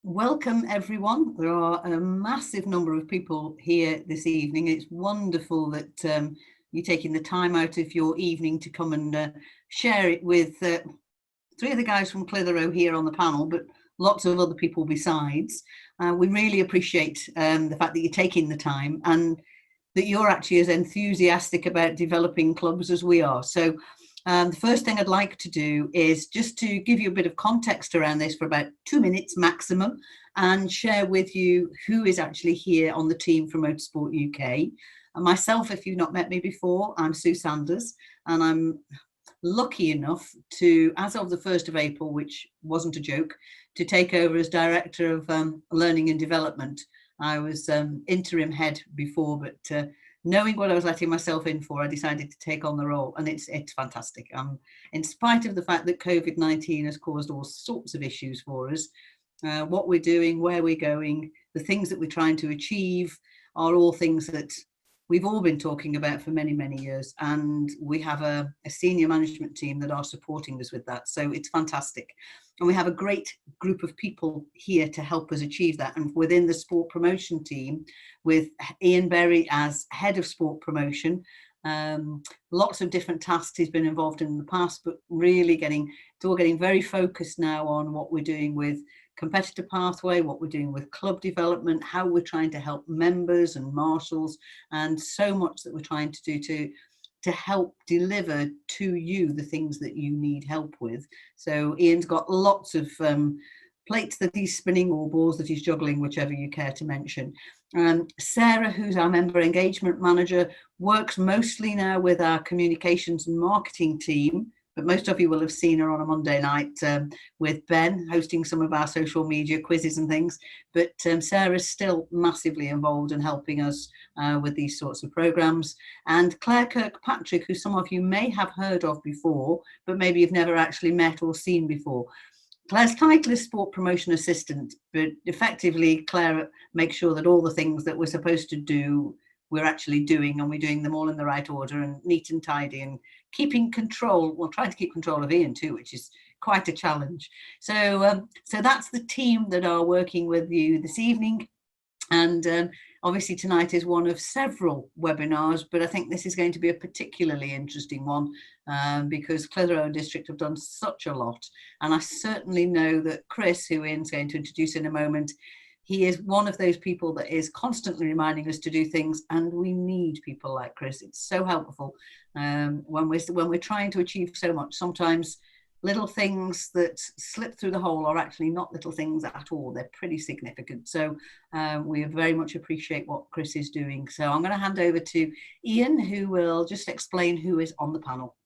Welcome everyone. There are a massive number of people here this evening. It's wonderful that you're taking the time out of your evening to come and share it with three of the guys from Clitheroe here on the panel, but lots of other people besides. We really appreciate the fact that you're taking the time and that you're actually as enthusiastic about developing clubs as we are. So the first thing I'd like to do is just to give you a bit of context around this for about 2 minutes maximum and share with you who is actually here on the team from Motorsport UK. And myself, if you've not met me before, I'm Sue Sanders, and I'm lucky enough to, as of the 1st of April, which wasn't a joke, to take over as Director of Learning and Development. I was interim head before, but knowing what I was letting myself in for, I decided to take on the role, and it's fantastic. In spite of the fact that COVID-19 has caused all sorts of issues for us, what we're doing, where we're going, the things that we're trying to achieve are all things that we've all been talking about for many, many years, and we have a senior management team that are supporting us with that. So it's fantastic. And we have a great group of people here to help us achieve that. And within the sport promotion team, with Ian Berry as head of sport promotion, lots of different tasks he's been involved in the past, but really getting very focused now on what we're doing with competitor pathway, what we're doing with club development, how we're trying to help members and marshals, and so much that we're trying to do to help deliver to you the things that you need help with. So Ian's got lots of plates that he's spinning or balls that he's juggling, whichever you care to mention. Sarah, who's our member engagement manager, works mostly now with our communications and marketing team, but most of you will have seen her on a Monday night with Ben hosting some of our social media quizzes and things. But Sarah's still massively involved in helping us with these sorts of programs. And Claire Kirkpatrick, who some of you may have heard of before, but maybe you've never actually met or seen before. Claire's title is Sport Promotion Assistant, but effectively Claire makes sure that all the things that we're supposed to do, we're actually doing, and we're doing them all in the right order and neat and tidy, and keeping control, well, trying to keep control of Ian too, which is quite a challenge. So that's the team that are working with you this evening. And obviously tonight is one of several webinars, but I think this is going to be a particularly interesting one because Clitheroe District have done such a lot. And I certainly know that Chris, who Ian's going to introduce in a moment, he is one of those people that is constantly reminding us to do things, and we need people like Chris. It's so helpful when we're trying to achieve so much. Sometimes little things that slip through the hole are actually not little things at all. They're pretty significant. So we very much appreciate what Chris is doing. So I'm going to hand over to Ian, who will just explain who is on the panel.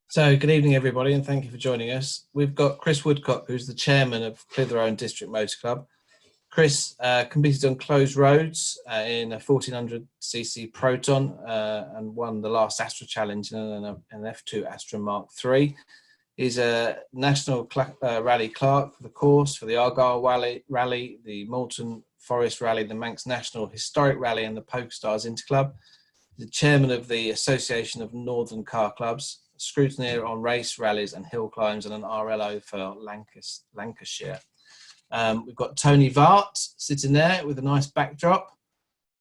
So good evening, everybody, and thank you for joining us. We've got Chris Woodcock, who's the chairman of Clitheroe District Motor Club. Chris competed on closed roads in a 1400cc Proton and won the last Astra Challenge in an F2 Astra Mark III. He's a national rally clerk for the course, for the Argyle Rally, the Moulton Forest Rally, the Manx National Historic Rally, and the PokerStars Interclub. He's the chairman of the Association of Northern Car Clubs, scrutineer on race, rallies and hill climbs, and an RLO for Lancashire. We've got Tony Vart sitting there with a nice backdrop.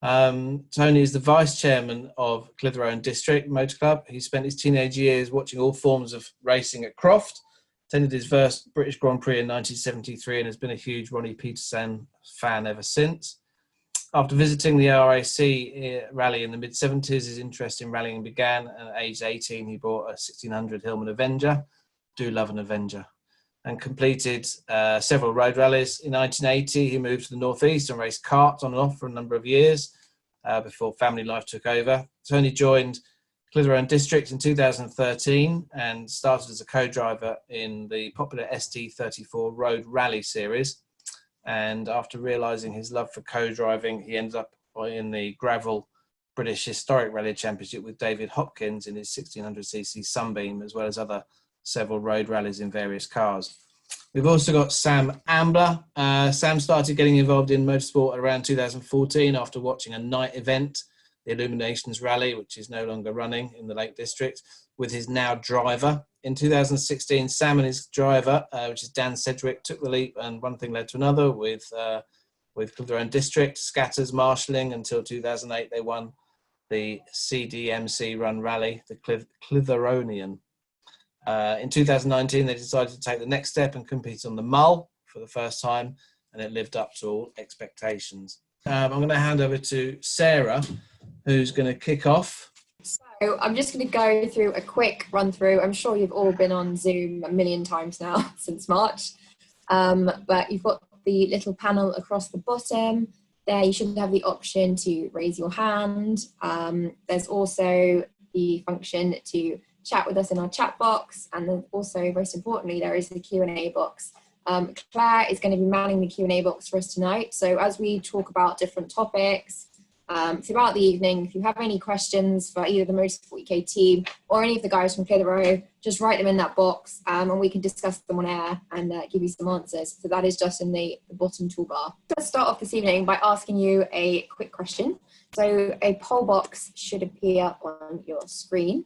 Tony is the vice chairman of Clitheroe District Motor Club. He spent his teenage years watching all forms of racing at Croft, attended his first British Grand Prix in 1973 and has been a huge Ronnie Peterson fan ever since. After visiting the RAC rally in the mid-70s, his interest in rallying began, and at age 18 he bought a 1600 Hillman Avenger. Do love an Avenger. And completed several road rallies. In 1980, he moved to the northeast and raced karts on and off for a number of years before family life took over. Tony joined Clitheroe District in 2013 and started as a co-driver in the popular ST34 Road Rally Series. And after realising his love for co-driving, he ended up in the gravel British Historic Rally Championship with David Hopkins in his 1600cc Sunbeam, as well as several road rallies in various cars. We've also got Sam Ambler. Sam started getting involved in motorsport around 2014 after watching a night event, the Illuminations Rally, which is no longer running in the Lake District. with his now driver. In 2016, Sam and his driver, which is Dan Sedgwick, took the leap, and one thing led to another with Clitheroe District, Scatters marshalling until 2008. They won the CDMC Run Rally, the Clitheroean. In 2019, they decided to take the next step and compete on the Mull for the first time, and it lived up to all expectations. I'm going to hand over to Sarah, who's going to kick off. So I'm just going to go through a quick run through. I'm sure you've all been on Zoom a million times now since March, but you've got the little panel across the bottom. There you should have the option to raise your hand. There's also the function to chat with us in our chat box, and then also, most importantly, there is the Q&A box. Claire is going to be manning the Q&A box for us tonight. So as we talk about different topics throughout the evening, if you have any questions for either the Motorsport UK team or any of the guys from Clitheroe, just write them in that box, and we can discuss them on air and give you some answers. So that is just in the bottom toolbar. Let's start off this evening by asking you a quick question. So a poll box should appear on your screen.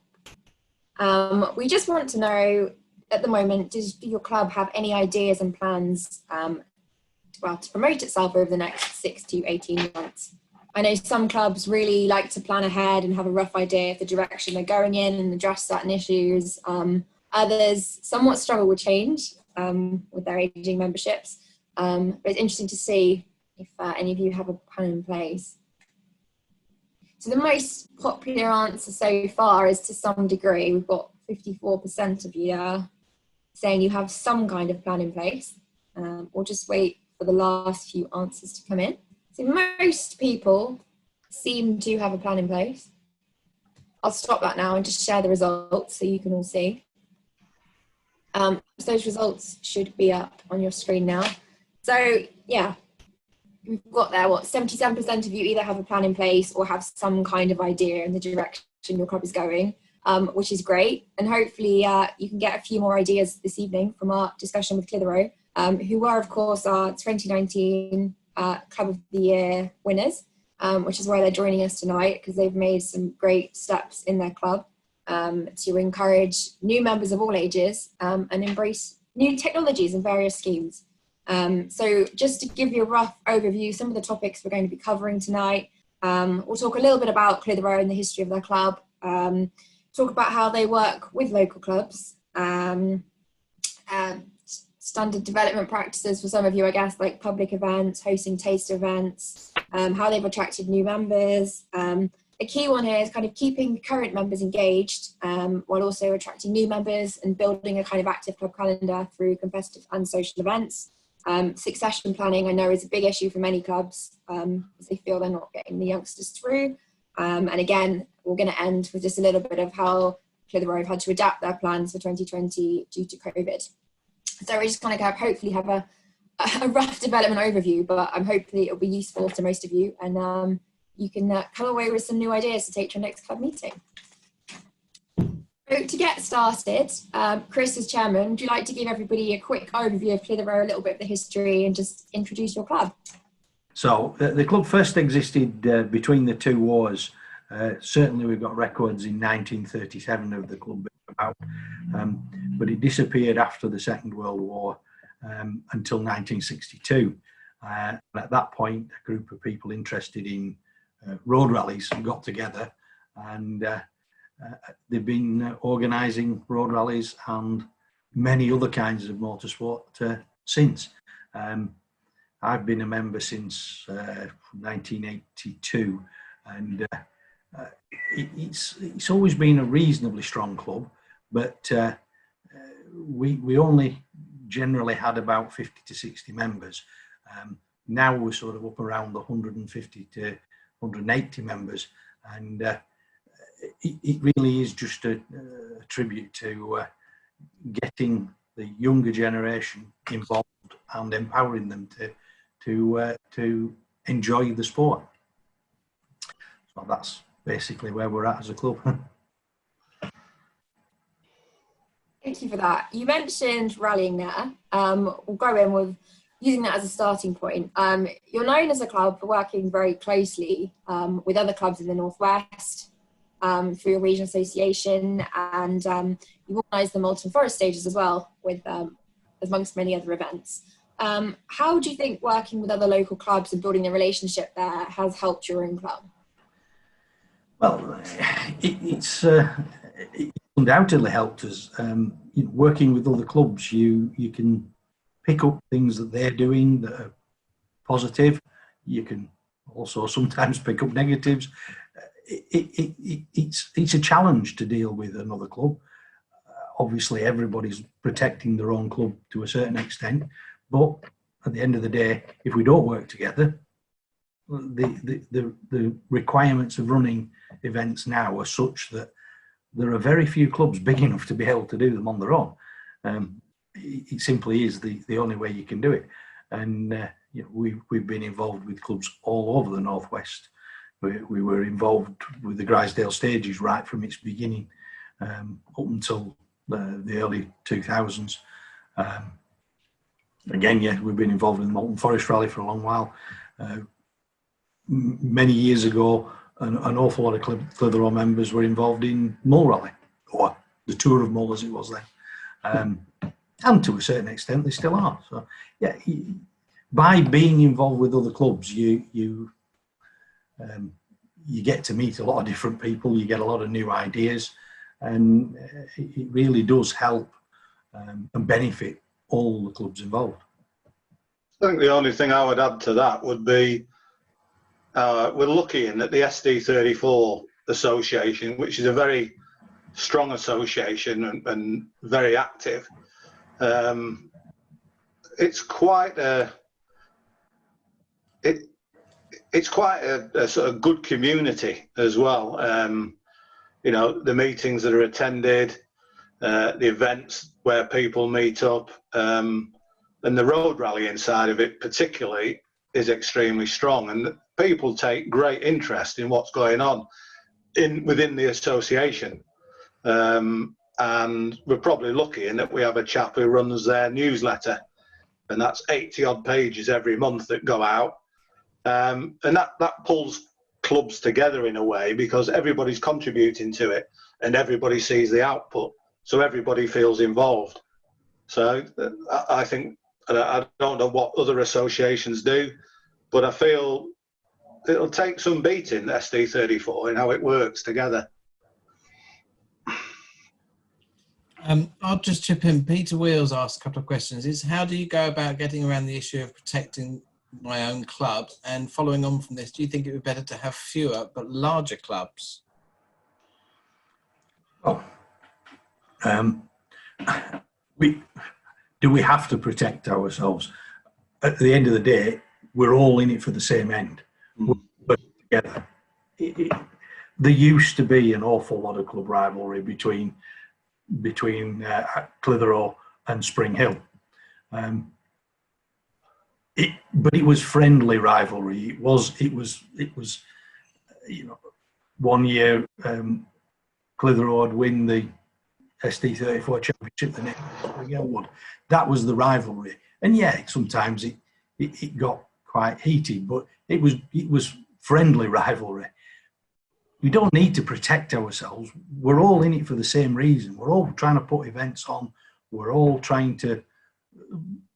We just want to know, at the moment, does your club have any ideas and plans to promote itself over the next 6 to 18 months? I know some clubs really like to plan ahead and have a rough idea of the direction they're going in and address certain issues. Others somewhat struggle with change with their ageing memberships. But it's interesting to see if any of you have a plan in place. So the most popular answer so far is to some degree. We've got 54% of you saying you have some kind of plan in place, or just wait for the last few answers to come in. So most people seem to have a plan in place. I'll stop that now and just share the results so you can all see. So those results should be up on your screen now. So yeah, we've got there, 77% of you either have a plan in place or have some kind of idea in the direction your club is going, which is great. And hopefully you can get a few more ideas this evening from our discussion with Clitheroe, who were, of course, our 2019 Club of the Year winners, which is why they're joining us tonight, because they've made some great steps in their club to encourage new members of all ages and embrace new technologies and various schemes. So just to give you a rough overview, some of the topics we're going to be covering tonight, we'll talk a little bit about Clitheroe and the history of their club, talk about how they work with local clubs, standard development practices for some of you, I guess, like public events, hosting taste events, how they've attracted new members. A key one here is kind of keeping current members engaged while also attracting new members and building a kind of active club calendar through competitive and social events. Succession planning, I know, is a big issue for many clubs as they feel they're not getting the youngsters through. And again, we're going to end with just a little bit of how Clitheroe have had to adapt their plans for 2020 due to COVID. So we're just going to hopefully have a rough development overview, but hopefully it'll be useful to most of you, and you can come away with some new ideas to take to your next club meeting. So to get started, Chris, as chairman, would you like to give everybody a quick overview of Clitheroe, a little bit of the history, and just introduce your club? So the club first existed between the two wars. Certainly we've got records in 1937 of the club being about, but it disappeared after the Second World War until 1962. At that point, a group of people interested in road rallies got together, and they've been organising road rallies and many other kinds of motorsport since. I've been a member since 1982, and it's always been a reasonably strong club, but we only generally had about 50 to 60 members. Now we're sort of up around the 150 to 180 members, and it really is just a tribute to getting the younger generation involved and empowering them to enjoy the sport. So that's basically where we're at as a club. Thank you for that. You mentioned rallying there. We'll go in with using that as a starting point. You're known as a club for working very closely with other clubs in the Northwest, for your regional association, and you've organised the Malton Forest stages as well, with amongst many other events. How do you think working with other local clubs and building a relationship there has helped your own club? Well, it's undoubtedly helped us. Working with other clubs, you can pick up things that they're doing that are positive. You can also sometimes pick up negatives. It's a challenge to deal with another club. Obviously, everybody's protecting their own club to a certain extent, but at the end of the day, if we don't work together, the requirements of running events now are such that there are very few clubs big enough to be able to do them on their own. It simply is the only way you can do it. And we've been involved with clubs all over the Northwest. We were involved with the Grisdale stages right from its beginning, up until the early 2000s. Again, we've been involved in the Malton Forest Rally for a long while. Many years ago, an awful lot of Clitheroe members were involved in Mull Rally, or the Tour of Mull as it was then. And to a certain extent, they still are. So, yeah, by being involved with other clubs, you get to meet a lot of different people, you get a lot of new ideas, and it really does help and benefit all the clubs involved. I think the only thing I would add to that would be we're lucky in that the SD34 Association, which is a very strong association and very active, it's quite a sort of good community as well. The meetings that are attended, the events where people meet up, and the road rally inside of it particularly is extremely strong, and people take great interest in what's going on within the association. And we're probably lucky in that we have a chap who runs their newsletter, and that's 80 odd pages every month that go out. And that pulls clubs together in a way, because everybody's contributing to it and everybody sees the output, so everybody feels involved. So I think, I don't know what other associations do, but I feel it'll take some beating, SD34, in how it works together. I'll just chip in. Peter Wheels asked a couple of questions. How do you go about getting around the issue of protecting my own club? And following on from this, do you think it would be better to have fewer but larger clubs? Oh, we have to protect ourselves. At the end of the day, we're all in it for the same end. We're together. There used to be an awful lot of club rivalry between Clitheroe and Spring Hill, but it was friendly rivalry. It was one year Clitheroe would win the SD34 championship, the next Spring Hill would. That was the rivalry, and yeah, sometimes it got quite heated, but it was friendly rivalry. We don't need to protect ourselves. We're all in it for the same reason. We're all trying to put events on. We're all trying to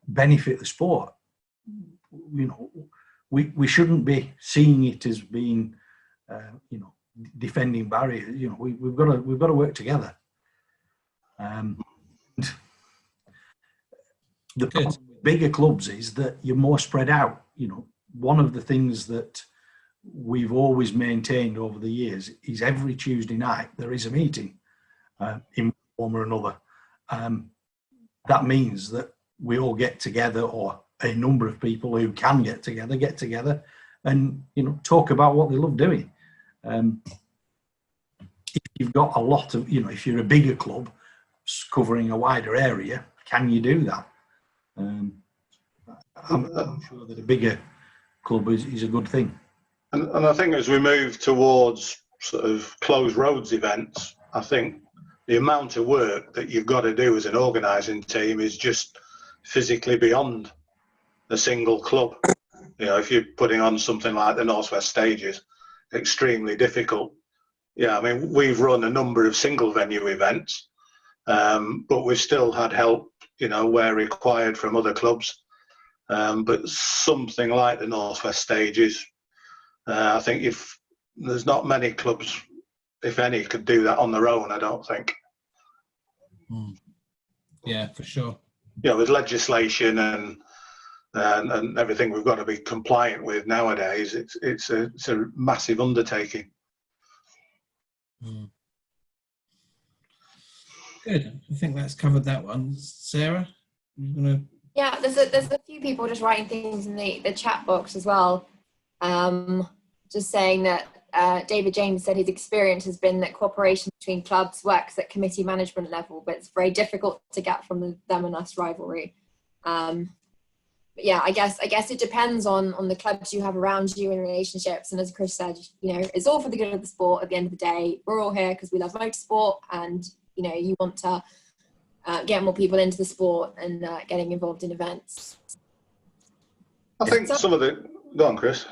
benefit the sport. We shouldn't be seeing it as being, defending barriers. We've got to work together. The problem with bigger clubs is that you're more spread out. One of the things that we've always maintained over the years is every Tuesday night there is a meeting in one form or another. That means that we all get together, or a number of people who can get together and talk about what they love doing. If you've got a lot of, if you're a bigger club covering a wider area, can you do that? I'm sure that a bigger club is a good thing. And I think as we move towards sort of closed roads events, I think the amount of work that you've got to do as an organising team is just physically beyond a single club. If you're putting on something like the Northwest Stages, extremely difficult. yeah, I mean, we've run a number of single venue events, but we've still had help, you know, where required from other clubs. But something like the Northwest Stages, I think if there's not many clubs, if any, could do that on their own, I don't think. Yeah, for sure. You know, with legislation and everything we've got to be compliant with nowadays, it's a massive undertaking. Good. I think that's covered that one. Sarah, you gonna? Yeah, there's a few people just writing things in the chat box as well. Just saying that David James said his experience has been that cooperation between clubs works at committee management level, but it's very difficult to get from the them and us rivalry. But yeah, I guess it depends on the clubs you have around you and relationships. And as Chris said, you know, it's all for the good of the sport. At the end of the day, we're all here because we love motorsport, and you know, you want to get more people into the sport and getting involved in events. I think some of the... Go on, Chris.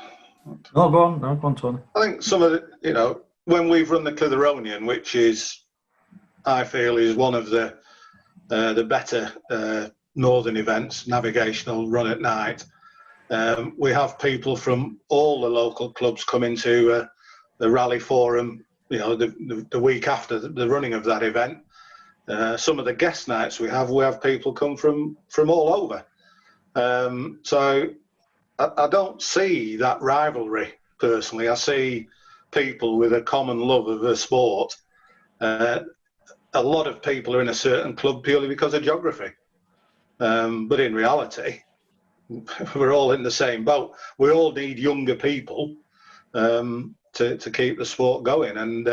No, go on, Tony. I think some of the, you know, when we've run the Clitheroe, which is, I feel, is one of the better northern events, navigational run at night, we have people from all the local clubs come into the rally forum, you know, the week after the running of that event. Some of the guest nights we have people come from all over. So I don't see that rivalry personally. I see people with a common love of the sport. A lot of people are in a certain club purely because of geography. But in reality, we're all in the same boat. We all need younger people to keep the sport going. And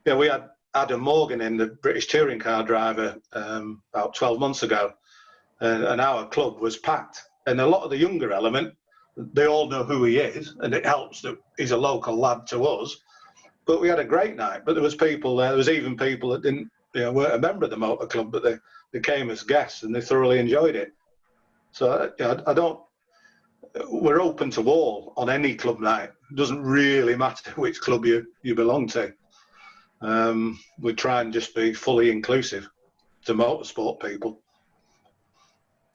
yeah, we had Adam Morgan in, the British touring car driver, about 12 months ago, and our club was packed. And a lot of the younger element, they all know who he is, and it helps that he's a local lad to us. But we had a great night. But there was people there. There was even people that didn't, you know, weren't a member of the motor club, but they came as guests and they thoroughly enjoyed it. So you know, I don't. We're open to all on any club night. It doesn't really matter which club you belong to. We try and just be fully inclusive to motorsport people.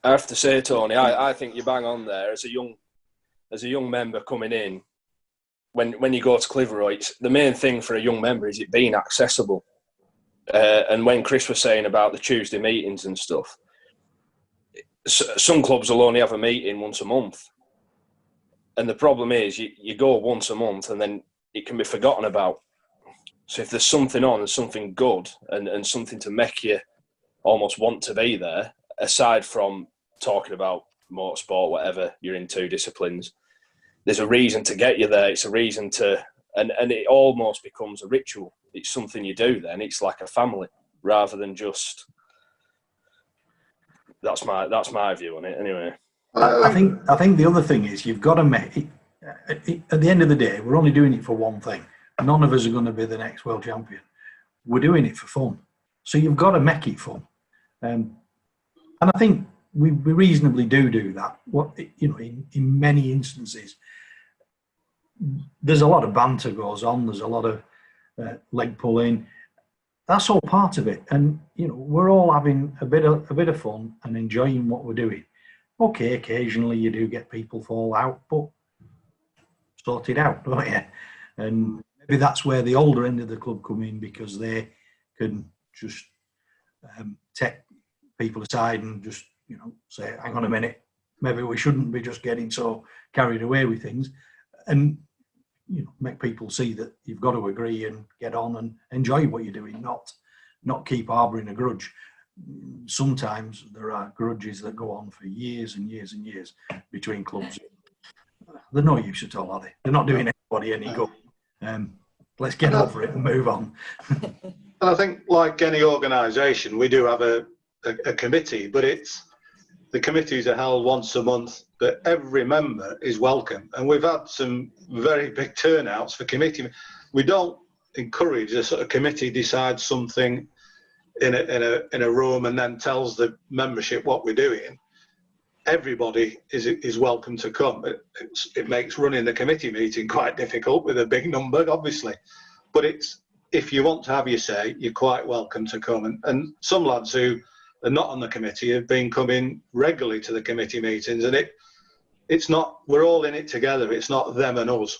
I have to say, Tony, I think you're bang on there. As a young member coming in, when you go to Clitheroe, the main thing for a young member is it being accessible. And when Chris was saying about the Tuesday meetings and stuff, some clubs will only have a meeting once a month. And the problem is you go once a month and then it can be forgotten about. So if there's something on and something good and something to make you almost want to be there, aside from talking about motorsport, whatever you're into, disciplines, there's a reason to get you there. It's a reason to, and it almost becomes a ritual. It's something you do then. It's like a family rather than just, that's my view on it anyway. I think the other thing is you've got to make, at the end of the day, we're only doing it for one thing. None of us are going to be the next world champion. We're doing it for fun. So you've got to make it fun. And I think we reasonably do that. What, you know, in many instances, there's a lot of banter goes on. There's a lot of leg pulling. That's all part of it. And, you know, we're all having a bit of fun and enjoying what we're doing. Okay, occasionally you do get people fall out, but sort it out, don't you? And maybe that's where the older end of the club come in, because they can just take people aside and just, you know, say, hang on a minute, maybe we shouldn't be just getting so carried away with things, and, you know, make people see that you've got to agree and get on and enjoy what you're doing, not keep harbouring a grudge. Sometimes there are grudges that go on for years and years and years between clubs. They're no use at all, are they? They're not doing anybody any good. Let's get over it and move on. And I think, like any organisation, we do have a committee, but the committees are held once a month, but every member is welcome. And we've had some very big turnouts for committee. We don't encourage a sort of committee decides something in a room and then tells the membership what we're doing. Everybody is welcome to come. It makes running the committee meeting quite difficult with a big number, obviously. but it's, if you want to have your say, you're quite welcome to come. And some lads who are not on the committee have been coming regularly to the committee meetings, and it's not, we're all in it together. It's not them and us.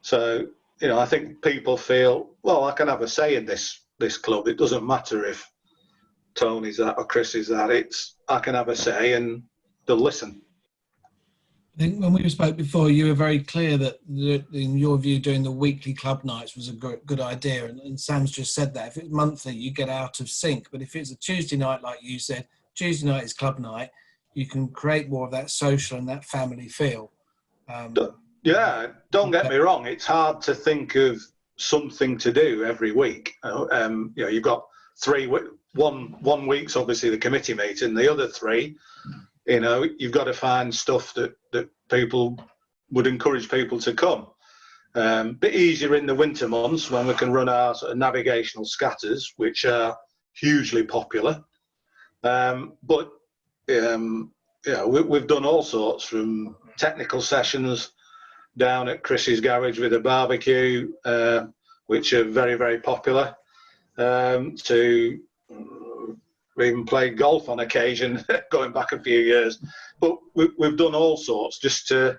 So, you know, I think people feel, well, I can have a say in this club. It doesn't matter if Tony's that or Chris is that. I can have a say, and they'll listen. I think when we spoke before, you were very clear that, in your view, doing the weekly club nights was a good idea. And Sam's just said that. If it's monthly, you get out of sync. But if it's a Tuesday night, like you said, Tuesday night is club night, you can create more of that social and that family feel. Yeah, don't get me wrong. It's hard to think of something to do every week. You know, you've got one week's obviously the committee meeting. The other 3, you know, you've got to find stuff that people would encourage people to come. Bit easier in the winter months when we can run our sort of navigational scatters, which are hugely popular. But you know, we've done all sorts, from technical sessions down at Chris's garage with a barbecue, which are very, very popular, to we even played golf on occasion, going back a few years. But we've done all sorts just to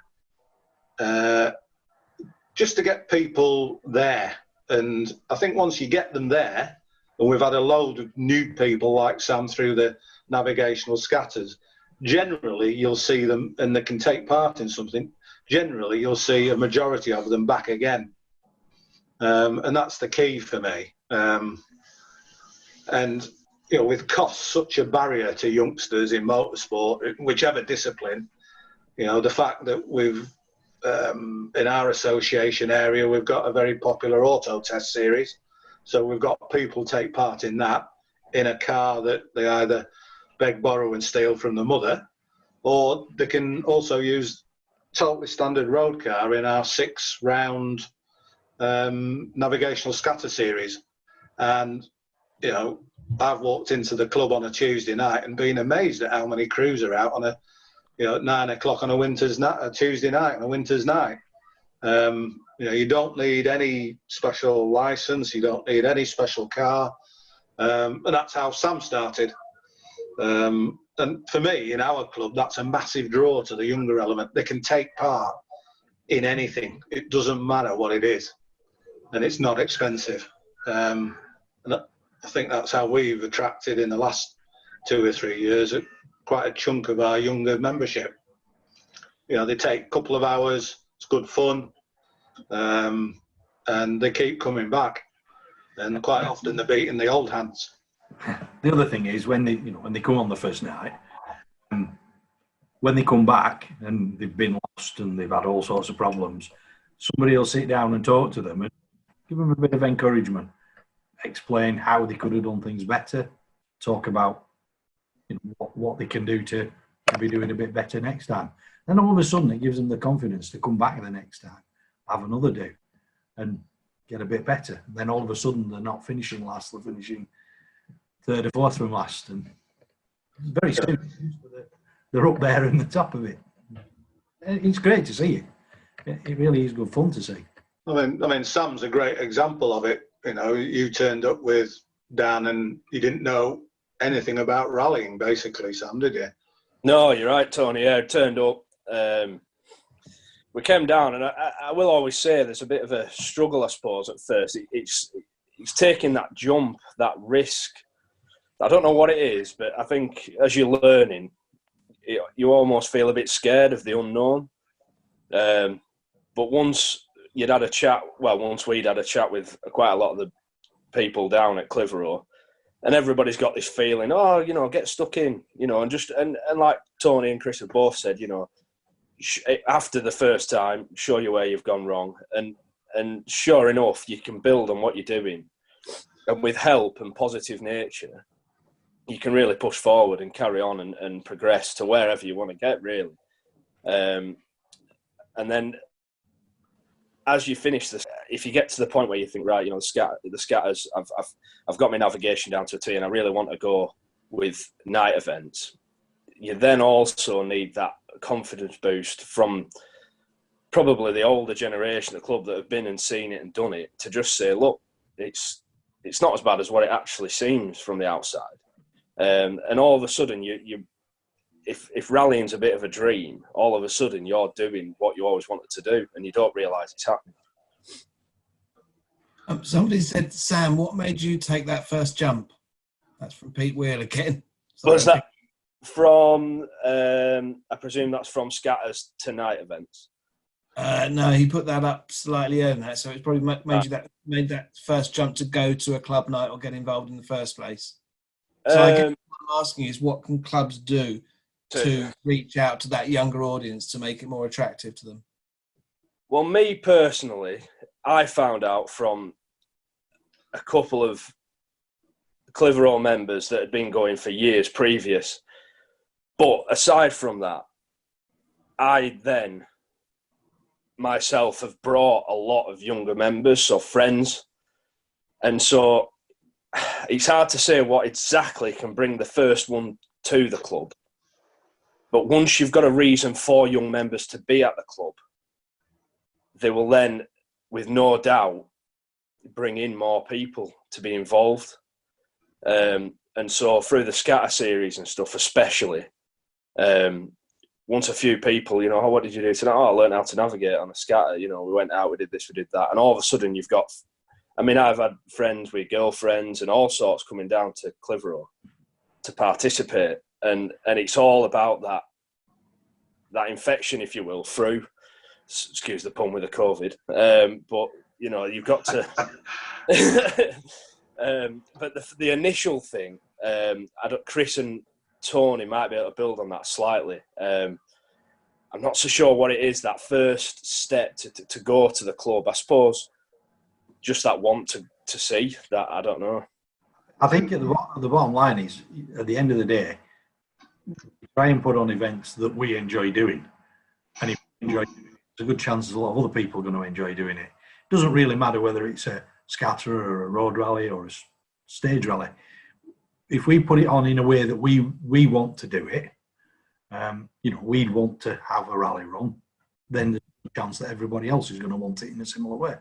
get people there. And I think once you get them there, and we've had a load of new people like Sam through the navigational scatters, generally you'll see them, and they can take part in something. Generally, you'll see a majority of them back again. And that's the key for me. And, you know, with cost such a barrier to youngsters in motorsport, whichever discipline, you know, the fact that we've, in our association area, we've got a very popular auto test series. So we've got people take part in that in a car that they either beg, borrow and steal from the mother, or they can also use totally standard road car in our 6-round navigational scatter series. And, you know, I've walked into the club on a Tuesday night and been amazed at how many crews are out on a, you know, at 9 o'clock on a Tuesday night on a winter's night. You know, you don't need any special license, you don't need any special car, and that's how Sam started. And for me, in our club, that's a massive draw to the younger element. They can take part in anything. It doesn't matter what it is, and it's not expensive. And I think that's how we've attracted in the last 2 or 3 years quite a chunk of our younger membership. You know, they take a couple of hours, it's good fun, and they keep coming back. And quite often they're beating the old hands. The other thing is when they come on the first night, when they come back and they've been lost and they've had all sorts of problems, somebody will sit down and talk to them and give them a bit of encouragement, explain how they could have done things better, talk about, you know, what they can do to be doing a bit better next time. Then all of a sudden it gives them the confidence to come back the next time, have another do and get a bit better. And then all of a sudden they're not finishing last, they're finishing 3rd or 4th from last, and very soon they're up there in the top of it. It's great to see it. It really is good fun to see. I mean, Sam's a great example of it. You know, you turned up with Dan and you didn't know anything about rallying, basically, Sam, did you? No, you're right, Tony. Yeah, I turned up. We came down, and I will always say there's a bit of a struggle, I suppose, at first. It's taking that jump, that risk. I don't know what it is, but I think as you're learning, you almost feel a bit scared of the unknown. But once we'd had a chat with quite a lot of the people down at Clitheroe, and everybody's got this feeling, oh, you know, get stuck in, you know, and like Tony and Chris have both said, you know, after the first time, show you where you've gone wrong, and sure enough, you can build on what you're doing, and with help and positive nature, you can really push forward and carry on and progress to wherever you want to get, really. And then as you finish this, if you get to the point where you think, right, you know, the scatters, I've got my navigation down to a T, and I really want to go with night events, you then also need that confidence boost from probably the older generation of the club that have been and seen it and done it, to just say, look, it's not as bad as what it actually seems from the outside. And all of a sudden, if rallying's a bit of a dream, all of a sudden you're doing what you always wanted to do, and you don't realise it's happening. Somebody said, Sam, what made you take that first jump? That's from Pete Wheel again. Was that from, I presume that's from Scatter's tonight events? No, he put that up slightly earlier than that, so it's probably made that first jump to go to a club night or get involved in the first place. So I guess what I'm asking is, what can clubs do to reach out to that younger audience to make it more attractive to them? Well, me personally, I found out from a couple of Clitheroe members that had been going for years previous. But aside from that, I then myself have brought a lot of younger members, so friends. And so it's hard to say what exactly can bring the first one to the club. But once you've got a reason for young members to be at the club, they will then, with no doubt, bring in more people to be involved. And so through the Scatter series and stuff especially, once a few people, you know, oh, what did you do tonight? Oh, I learned how to navigate on a Scatter. You know, we went out, we did this, we did that. And all of a sudden you've got, I mean, I've had friends with girlfriends and all sorts coming down to Clitheroe to participate. And it's all about that infection, if you will, through, excuse the pun with the COVID. But, you know, you've got to... but the initial thing, Chris and Tony might be able to build on that slightly. I'm not so sure what it is, that first step to go to the club. I suppose just that want to see that, I don't know. I think the bottom line is, at the end of the day, try and put on events that we enjoy doing. And if we enjoy doing it, there's a good chance there's a lot of other people going to enjoy doing it. It doesn't really matter whether it's a scatter or a road rally or a stage rally. If we put it on in a way that we want to do it, you know, we'd want to have a rally run, then there's a chance that everybody else is going to want it in a similar way.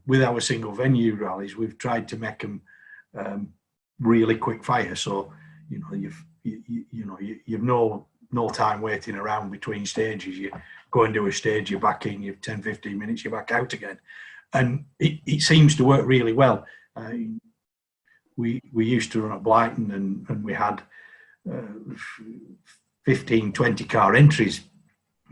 With our single venue rallies, we've tried to make them really quick fire. So, you know, you've no time waiting around between stages. You go and do a stage, you're back in, you've 10, 15 minutes, you're back out again. And it seems to work really well. We used to run at Blighton and we had 15, 20 car entries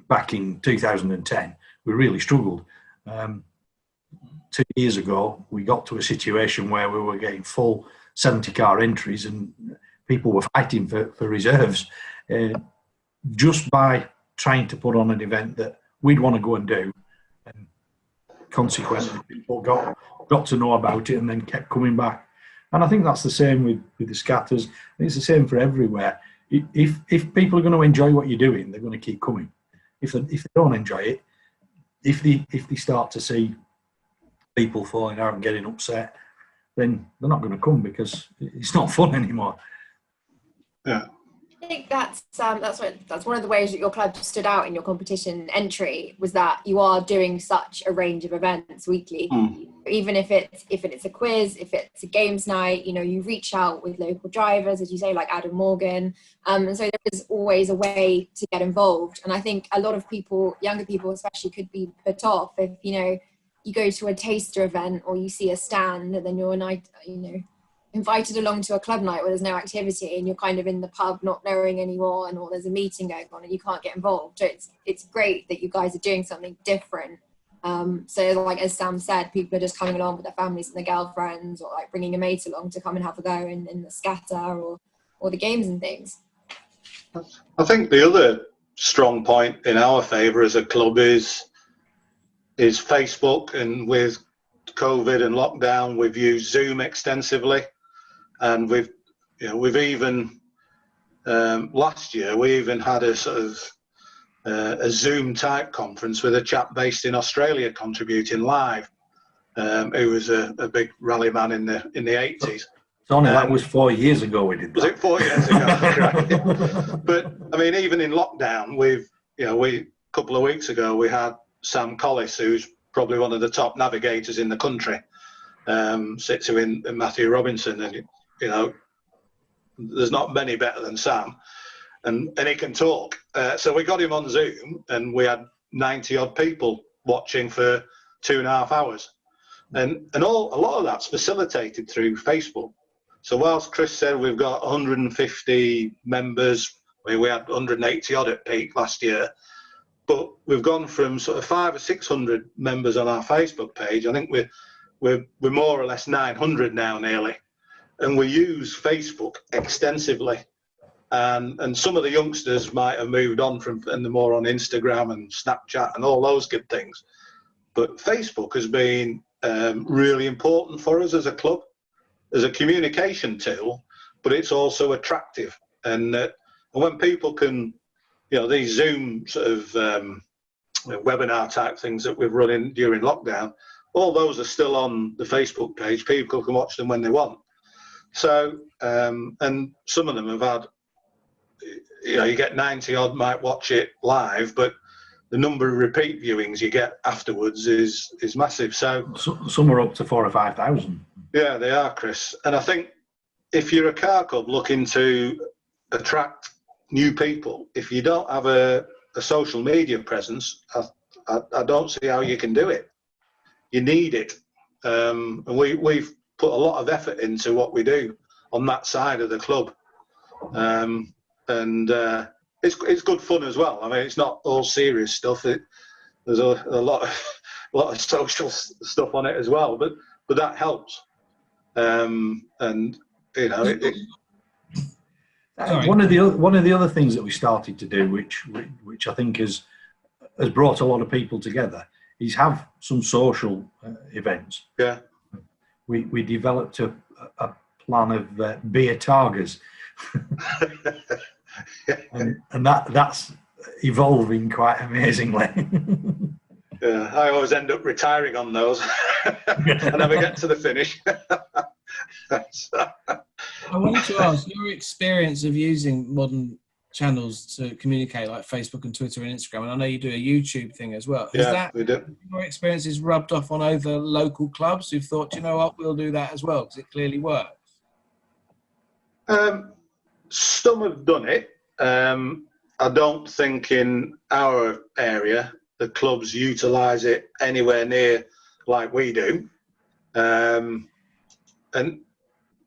back in 2010. We really struggled. 2 years ago, we got to a situation where we were getting full 70 car entries and people were fighting for reserves just by trying to put on an event that we'd want to go and do. And consequently, people got to know about it and then kept coming back. And I think that's the same with the scatters. I think it's the same for everywhere. If people are going to enjoy what you're doing, they're going to keep coming. If they don't enjoy it, if they start to see people falling out and getting upset, then they're not going to come because it's not fun anymore. Yeah. I think that's one of the ways that your club stood out in your competition entry, was that you are doing such a range of events weekly. Even if it's a quiz, if it's a games night, you know, you reach out with local drivers, as you say, like Adam Morgan, and so there is always a way to get involved. And I think a lot of people, younger people especially, could be put off if, you know, you go to a taster event or you see a stand and then you're invited along to a club night where there's no activity and you're kind of in the pub not knowing anyone, or there's a meeting going on and you can't get involved. So it's great that you guys are doing something different. So like as Sam said, people are just coming along with their families and their girlfriends, or like bringing a mate along to come and have a go in the scatter or the games and things. I think the other strong point in our favour as a club is Facebook, and with COVID and lockdown, we've used Zoom extensively. And we've even last year we even had a sort of a Zoom type conference with a chap based in Australia contributing live, who was a big rally man in the 80s. Tony, that was 4 years ago we did that. Was it 4 years ago? Right. But I mean, even in lockdown, a couple of weeks ago we had Sam Collis, who's probably one of the top navigators in the country, sits here in Matthew Robinson, and you know, there's not many better than Sam, and he can talk. So we got him on Zoom, and we had 90 odd people watching for 2.5 hours, and a lot of that's facilitated through Facebook. So whilst Chris said we've got 150 members, we had 180 odd at peak last year, but we've gone from sort of 500 or 600 members on our Facebook page. I think we're more or less 900 now nearly, and we use Facebook extensively. And some of the youngsters might have moved on and they're more on Instagram and Snapchat and all those good things. But Facebook has been really important for us as a club, as a communication tool, but it's also attractive. And when people can, you know, these Zoom sort of webinar type things that we've run in during lockdown, all those are still on the Facebook page. People can watch them when they want. So, and some of them have had, you know, you get 90 odd might watch it live, but the number of repeat viewings you get afterwards is massive. So some are up to 4,000 or 5,000. Yeah, they are, Chris. And I think if you're a car club looking to attract new people, if you don't have a social media presence, I don't see how you can do it. You need it. And we've put a lot of effort into what we do on that side of the club. And it's good fun as well. I mean, it's not all serious stuff. There's a lot of social stuff on it as well, but that helps. And you know, one of the other things that we started to do, which I think has brought a lot of people together, is have some social events. Yeah, we developed a plan of beer targers. and that's evolving quite amazingly. Yeah, I always end up retiring on those. I never get to the finish. I wanted to ask your experience of using modern channels to communicate, like Facebook and Twitter and Instagram, and I know you do a YouTube thing as well. We do. Your experiences rubbed off on other local clubs who've thought, you know what, we'll do that as well, because it clearly works? Some have done it. I don't think in our area the clubs utilise it anywhere near like we do. And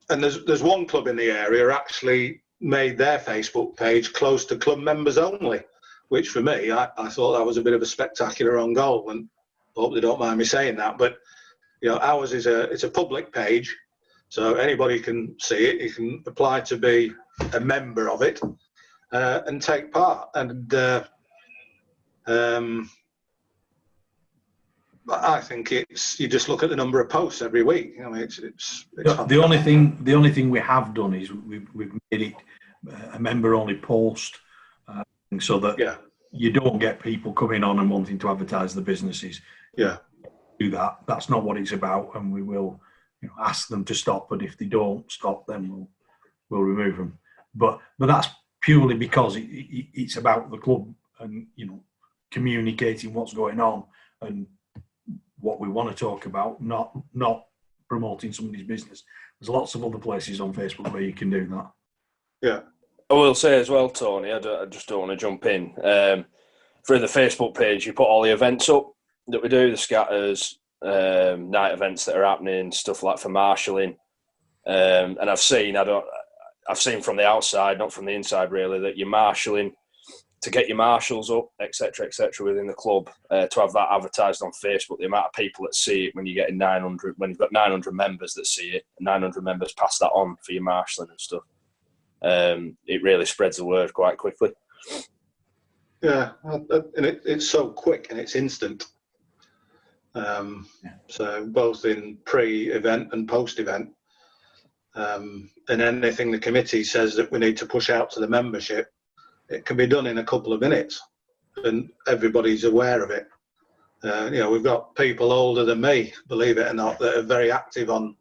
there's one club in the area actually made their Facebook page close to club members only, which for me, I thought that was a bit of a spectacular own goal, and I hope they don't mind me saying that. But you know, ours is it's a public page, so anybody can see it. You can apply to be a member of it and take part. And I think you just look at the number of posts every week. I mean, it's the only thing we have done is we've made it a member only post, so that you don't get people coming on and wanting to advertise the businesses. Yeah, do that. That's not what it's about, and we will, you know, ask them to stop. But if they don't stop, then we'll remove them. But that's purely because it's about the club and, you know, communicating what's going on and what we want to talk about, not promoting somebody's business. There's lots of other places on Facebook where you can do that. Yeah. I will say as well, Tony, I just don't want to jump in. For the Facebook page, you put all the events up that we do, the scatters, night events that are happening, stuff like for marshalling. And I've seen from the outside, not from the inside really, that you're marshalling to get your marshals up, etc., within the club, to have that advertised on Facebook. The amount of people that see it when you're getting 900, when you've got 900 members that see it, and 900 members pass that on for your marshalling and stuff. It really spreads the word quite quickly. Yeah, and it's so quick and it's instant. So both in pre-event and post-event. And anything the committee says that we need to push out to the membership, it can be done in a couple of minutes, and everybody's aware of it. You know, we've got people older than me, believe it or not, that are very active on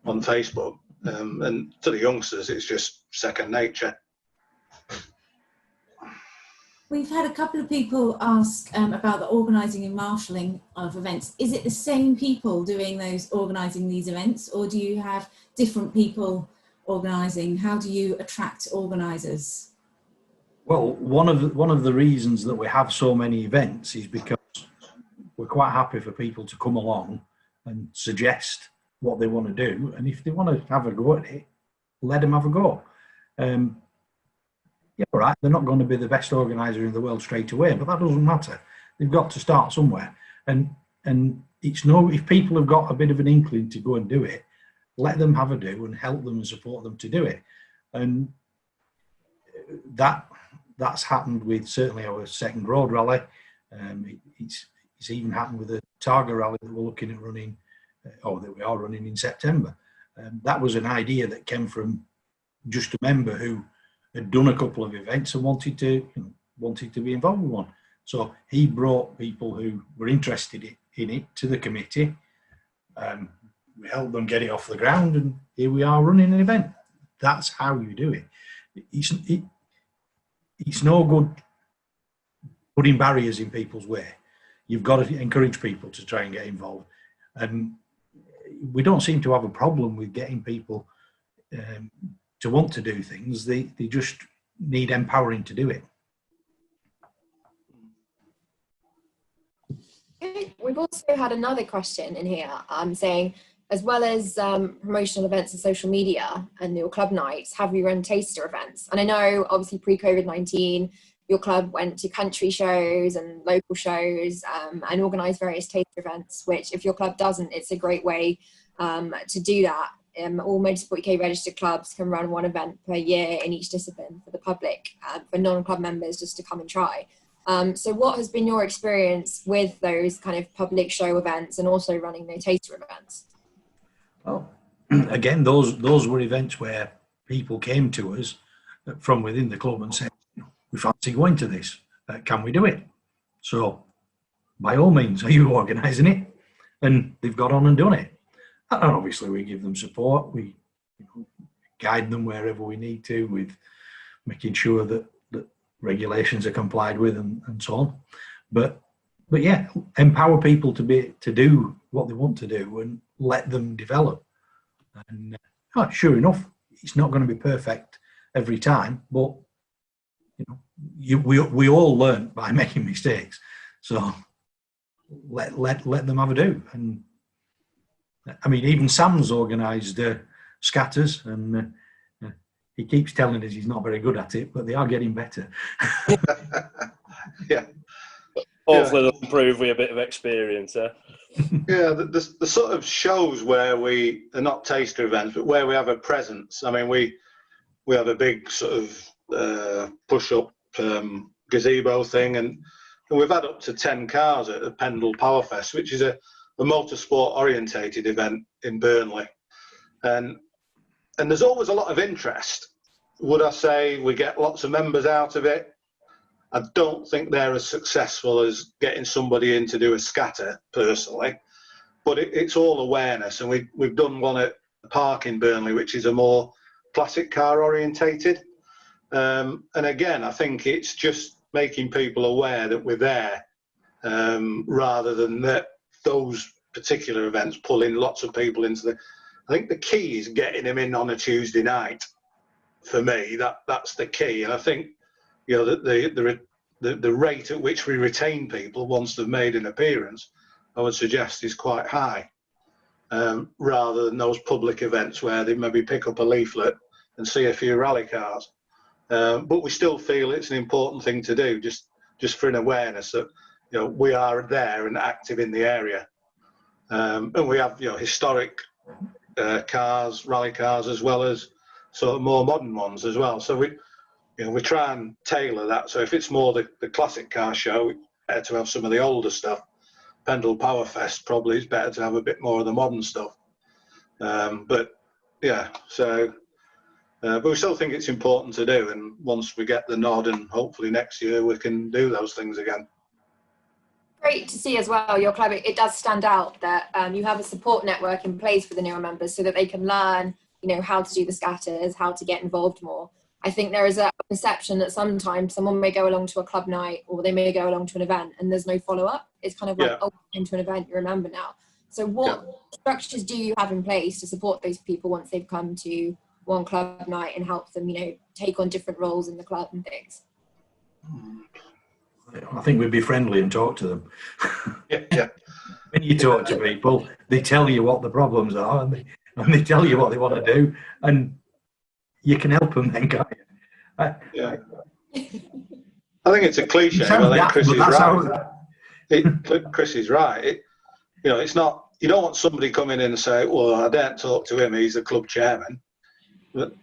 Facebook, and to the youngsters, it's just second nature. We've had a couple of people ask about the organising and marshalling of events. Is it the same people doing organising these events, or do you have different people organising? How do you attract organisers? Well, one of the reasons that we have so many events is because we're quite happy for people to come along and suggest what they want to do, and if they want to have a go at it, let them have a go. Yeah, all right, they're not going to be the best organizer in the world straight away, but that doesn't matter. They've got to start somewhere, and it's if people have got a bit of an inkling to go and do it, let them have a do and help them and support them to do it. And that's happened with certainly our second road rally. It's even happened with the Targa rally that we're looking at running, or that we are running in September. That was an idea that came from just a member who had done a couple of events and wanted to be involved with one. So he brought people who were interested in it to the committee. We helped them get it off the ground, and here we are running an event. That's how you do it. It's no good putting barriers in people's way. You've got to encourage people to try and get involved. And we don't seem to have a problem with getting people to want to do things. They just need empowering to do it. We've also had another question in here saying, as well as promotional events and social media and your club nights, have you run taster events? And I know obviously pre-COVID-19, your club went to country shows and local shows and organised various taster events, which if your club doesn't, it's a great way to do that. All Motorsport UK registered clubs can run one event per year in each discipline for the public, for non-club members just to come and try. So what has been your experience with those kind of public show events and also running no taster events? Well, again, those were events where people came to us from within the club and said, we fancy going to this, can we do it? So by all means, are you organising it? And they've got on and done it. And obviously we give them support, we guide them wherever we need to, with making sure that regulations are complied with and so on. But yeah, empower people to do what they want to do and let them develop. And sure enough, it's not going to be perfect every time, but we all learn by making mistakes. So let them have a do. And I mean, even Sam's organised scatters, and he keeps telling us he's not very good at it, but they are getting better. Yeah. Hopefully they'll improve with a bit of experience. Yeah, the sort of shows where they're not taster events, but where we have a presence. I mean, we have a big sort of push-up gazebo thing, and we've had up to 10 cars at the Pendle Powerfest, which is a motorsport orientated event in Burnley, and there's always a lot of interest. Would I say we get lots of members out of it? I don't think they're as successful as getting somebody in to do a scatter personally, but it's all awareness. And we've done one at the park in Burnley, which is a more classic car orientated. And again, I think it's just making people aware that we're there, rather than that those particular events pull in lots of people into I think the key is getting them in on a Tuesday night. For me, that's the key. And I think, that the rate at which we retain people once they've made an appearance, I would suggest is quite high, rather than those public events where they maybe pick up a leaflet and see a few rally cars. But we still feel it's an important thing to do, just for an awareness that we are there and active in the area, and we have historic cars, rally cars, as well as sort of more modern ones as well. So we try and tailor that. So if it's more the classic car show, it's better to have some of the older stuff. Pendle Powerfest probably is better to have a bit more of the modern stuff. But yeah, so. But we still think it's important to do, and once we get the nod, and hopefully next year we can do those things again. Great to see as well, your club, it does stand out that you have a support network in place for the newer members so that they can learn, how to do the scatters, how to get involved more. I think there is a perception that sometimes someone may go along to a club night or they may go along to an event and there's no follow-up. It's kind of like, oh, into an event, you remember now. So what structures do you have in place to support those people once they've come to one club night and help them, you know, take on different roles in the club and things? I think we'd be friendly and talk to them. Yeah. When you talk to people, they tell you what the problems are, and they tell you what they want to do, and you can help them then, can't you? Yeah. I think it's a cliche, but I think Chris is right. You know, it's not, you don't want somebody coming in and say, well, I daren't talk to him, he's the club chairman. But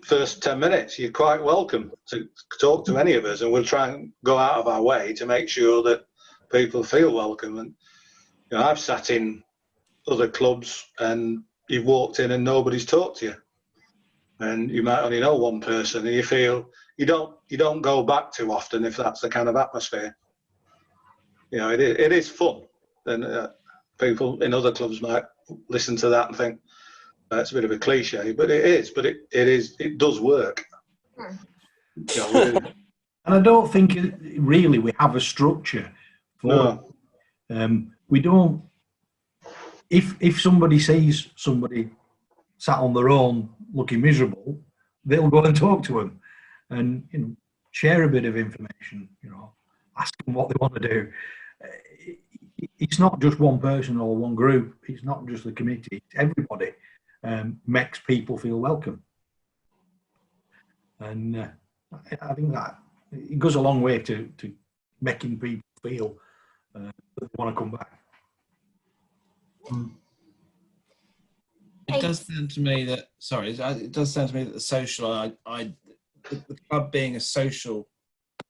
first 10 minutes, you're quite welcome to talk to any of us, and we'll try and go out of our way to make sure that people feel welcome. And you know, I've sat in other clubs and you've walked in and nobody's talked to you, and you might only know one person, and you feel you don't go back too often if that's the kind of atmosphere. You know, it is fun, and people in other clubs might listen to that and think that's a bit of a cliche, but it is. But it does work. You know, really. And I don't think really we have a structure for. No. We don't. If somebody sees somebody sat on their own looking miserable, they'll go and talk to them, and you know, share a bit of information. You know, ask them what they want to do. It's not just one person or one group. It's not just the committee. It's everybody makes people feel welcome, and I think that it goes a long way to making people feel that they want to come back. It does sound to me that the social, the club being a social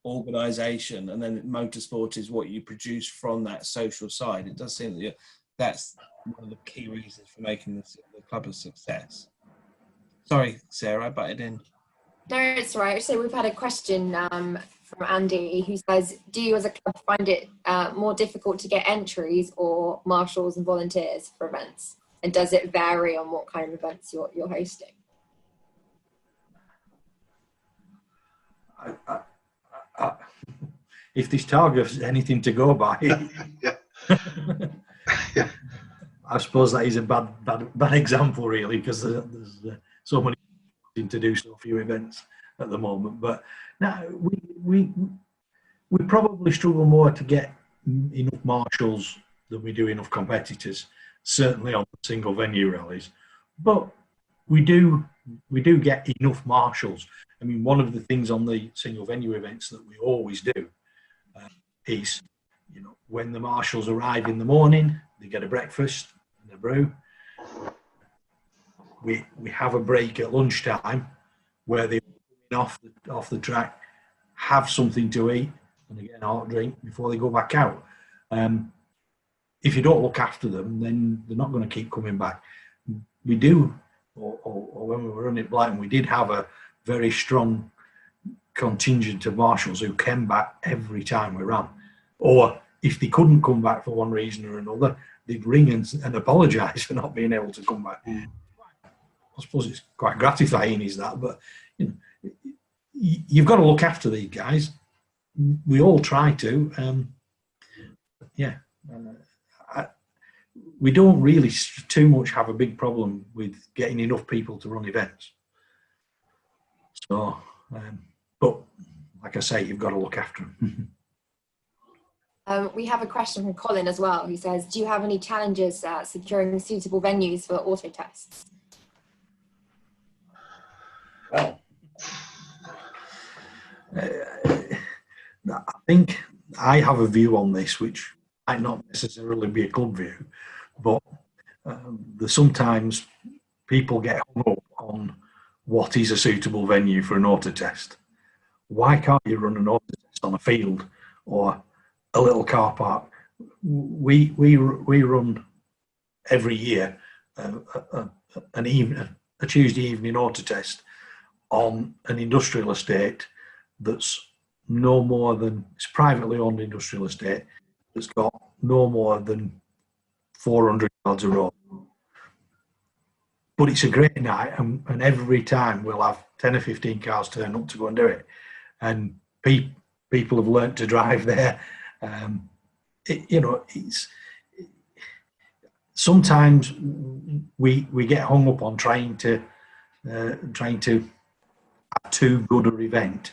organisation, and then motorsport is what you produce from that social side. It does seem that that's one of the key reasons for making the club a success. Sorry, Sarah, I butted in. No, it's all right. So we've had a question from Andy who says, do you as a club find it more difficult to get entries or marshals and volunteers for events? And does it vary on what kind of events you're hosting? If this target is anything to go by, I suppose that is a bad example, really, because there's so many to do so few events at the moment. But now we probably struggle more to get enough marshals than we do enough competitors, certainly on single venue rallies. But we do get enough marshals. I mean, one of the things on the single venue events that we always do is, you know, when the marshals arrive in the morning, they get a breakfast and a brew. We have a break at lunchtime where they come off the track, have something to eat, and again, hot drink before they go back out. If you don't look after them, then they're not going to keep coming back. We do, or when we were running Brighton, we did have a very strong contingent of marshals who came back every time we ran. Or if they couldn't come back for one reason or another, they'd ring and apologise for not being able to come back. I suppose it's quite gratifying, is that? But you know, you've got to look after these guys. We all try to. We don't really too much have a big problem with getting enough people to run events. So, but like I say, you've got to look after them. We have a question from Colin as well, who says, do you have any challenges securing suitable venues for auto tests? Well, I think I have a view on this, which might not necessarily be a club view, but sometimes people get hung up on what is a suitable venue for an auto test. Why can't you run an auto test on a field or a little car park? We run every year a Tuesday evening auto test on an industrial estate that's no more than, it's a privately owned industrial estate that's got no more than 400 yards of road. But it's a great night, and every time we'll have 10 or 15 cars turn up to go and do it, and people have learnt to drive there. It's sometimes we get hung up on trying to have too good an event.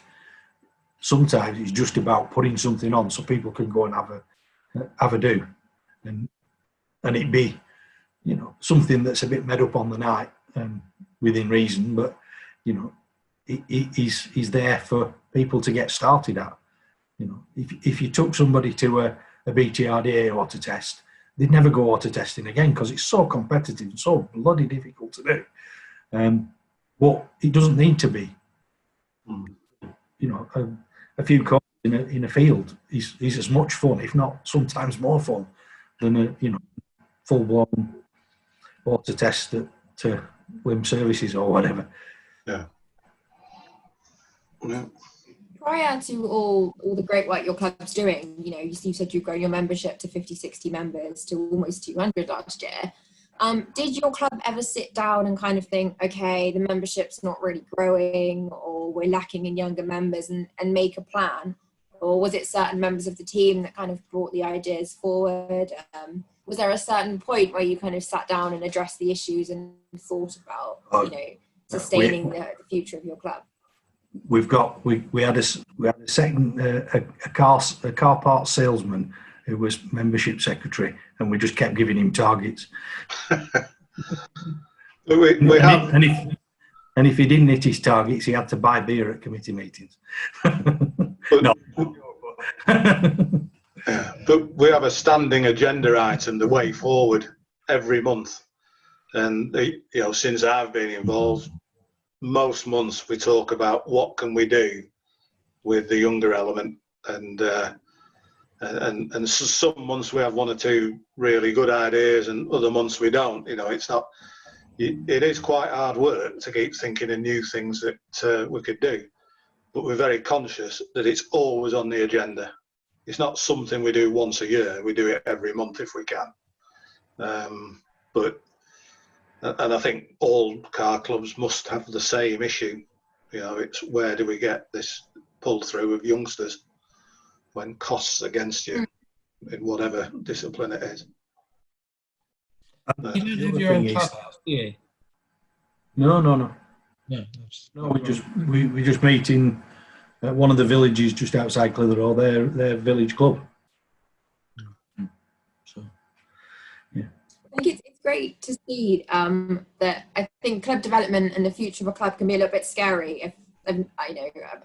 Sometimes it's just about putting something on so people can go and have a do, and it be, something that's a bit made up on the night, within reason, but he's there for people to get started at. If you took somebody to a BTRDA auto test, they'd never go auto testing again because it's so competitive and so bloody difficult to do. But it doesn't need to be. A few corners in a field is as much fun, if not sometimes more fun, than a full blown auto test to Limb Services or whatever. Yeah. Prior to all the great work your club's doing, you said you've grown your membership to 50, 60 members to almost 200 last year. Did your club ever sit down and kind of think, okay, the membership's not really growing, or we're lacking in younger members, and make a plan? Or was it certain members of the team that kind of brought the ideas forward? Was there a certain point where you kind of sat down and addressed the issues and thought about, sustaining the future of your club? We had a second a car parts salesman who was membership secretary, and we just kept giving him targets. And if he didn't hit his targets, he had to buy beer at committee meetings. No. But we have a standing agenda item, the way forward, every month, and since I've been involved, most months we talk about what can we do with the younger element, and some months we have one or two really good ideas, and other months we don't. It's not. It is quite hard work to keep thinking of new things that we could do, but we're very conscious that it's always on the agenda. It's not something we do once a year. We do it every month if we can. And I think all car clubs must have the same issue. It's where do we get this pull through of youngsters when costs against you in whatever discipline it is. You don't have your own clubhouse, do you? No. No, we just meet in one of the villages just outside Clitheroe, their village club. So, yeah. I think it's great to see that I think club development and the future of a club can be a little bit scary.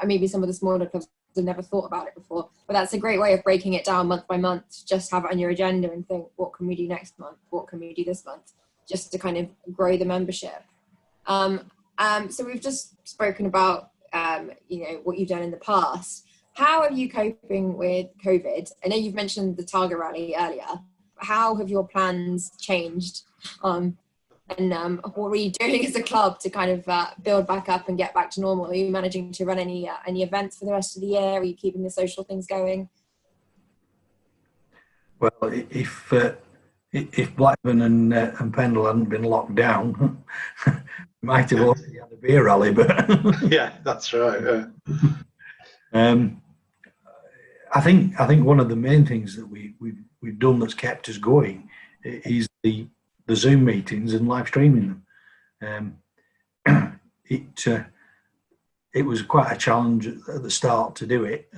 Maybe some of the smaller clubs have never thought about it before, but that's a great way of breaking it down month by month. Just have it on your agenda and think, what can we do next month? What can we do this month? Just to kind of grow the membership. So we've just spoken about what you've done in the past. How are you coping with COVID? I know you've mentioned the Targa rally earlier. How have your plans changed? And what are you doing as a club to kind of build back up and get back to normal? Are you managing to run any events for the rest of the year? Are you keeping the social things going? Well, if Blackburn and Pendle hadn't been locked down, we might have already had a beer rally. But yeah, that's right. Yeah. I think one of the main things that we've done that's kept us going is the Zoom meetings and live streaming them. It was quite a challenge at the start to do it,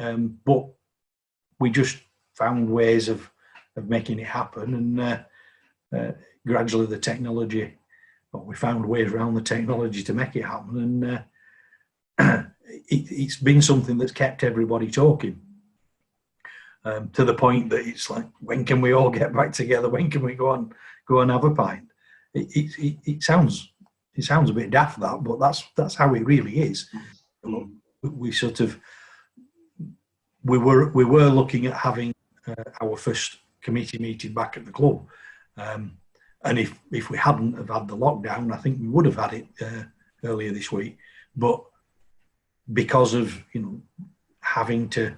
but we just found ways of making it happen, and gradually the technology, we found ways around the technology to make it happen, and it's been something that's kept everybody talking. To the point that it's like, when can we all get back together? When can we go and have a pint? It sounds a bit daft, that, but that's how it really is. We were looking at having our first committee meeting back at the club, and if we hadn't have had the lockdown, I think we would have had it earlier this week. But because of having to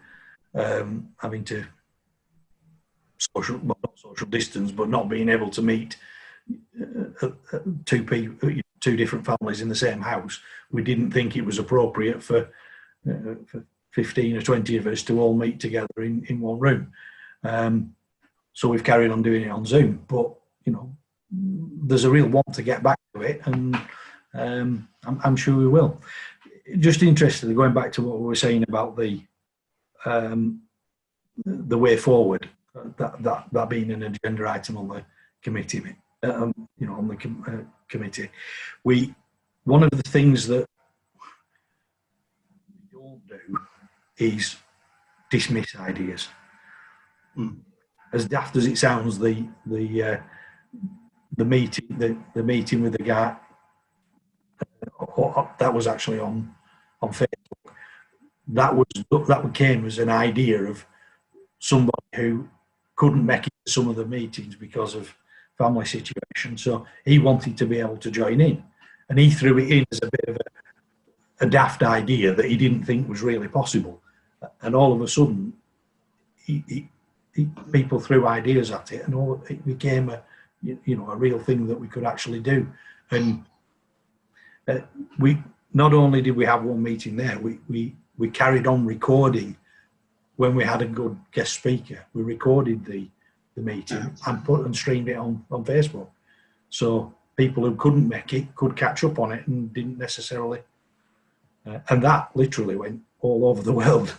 not social distance, but not being able to meet two people, two different families in the same house, we didn't think it was appropriate for 15 or 20 of us to all meet together in one room. So we've carried on doing it on Zoom, but there's a real want to get back to it, and I'm sure we will. Just interested, going back to what we were saying about the way forward, that being an agenda item on the committee, committee. One of the things that we don't do is dismiss ideas. As daft as it sounds, the meeting with the guy that was actually on Facebook. That came as an idea of somebody who couldn't make it to some of the meetings because of family situation. So he wanted to be able to join in, and he threw it in as a bit of a daft idea that he didn't think was really possible. And all of a sudden, people threw ideas at it, and it became a real thing that we could actually do. And we not only did we have one meeting there, we carried on recording when we had a good guest speaker. We recorded the meeting and streamed it on Facebook, so people who couldn't make it could catch up on it and didn't necessarily. And that literally went all over the world.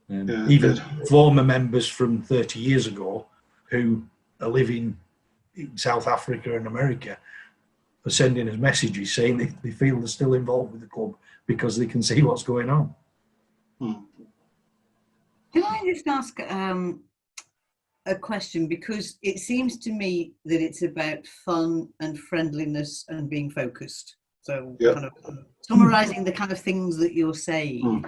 Even former members from 30 years ago who are living in South Africa and America are sending us messages saying they feel they're still involved with the club because they can see what's going on. Can I just ask a question? Because it seems to me that it's about fun and friendliness and being focused. So kind of summarising the kind of things that you're saying.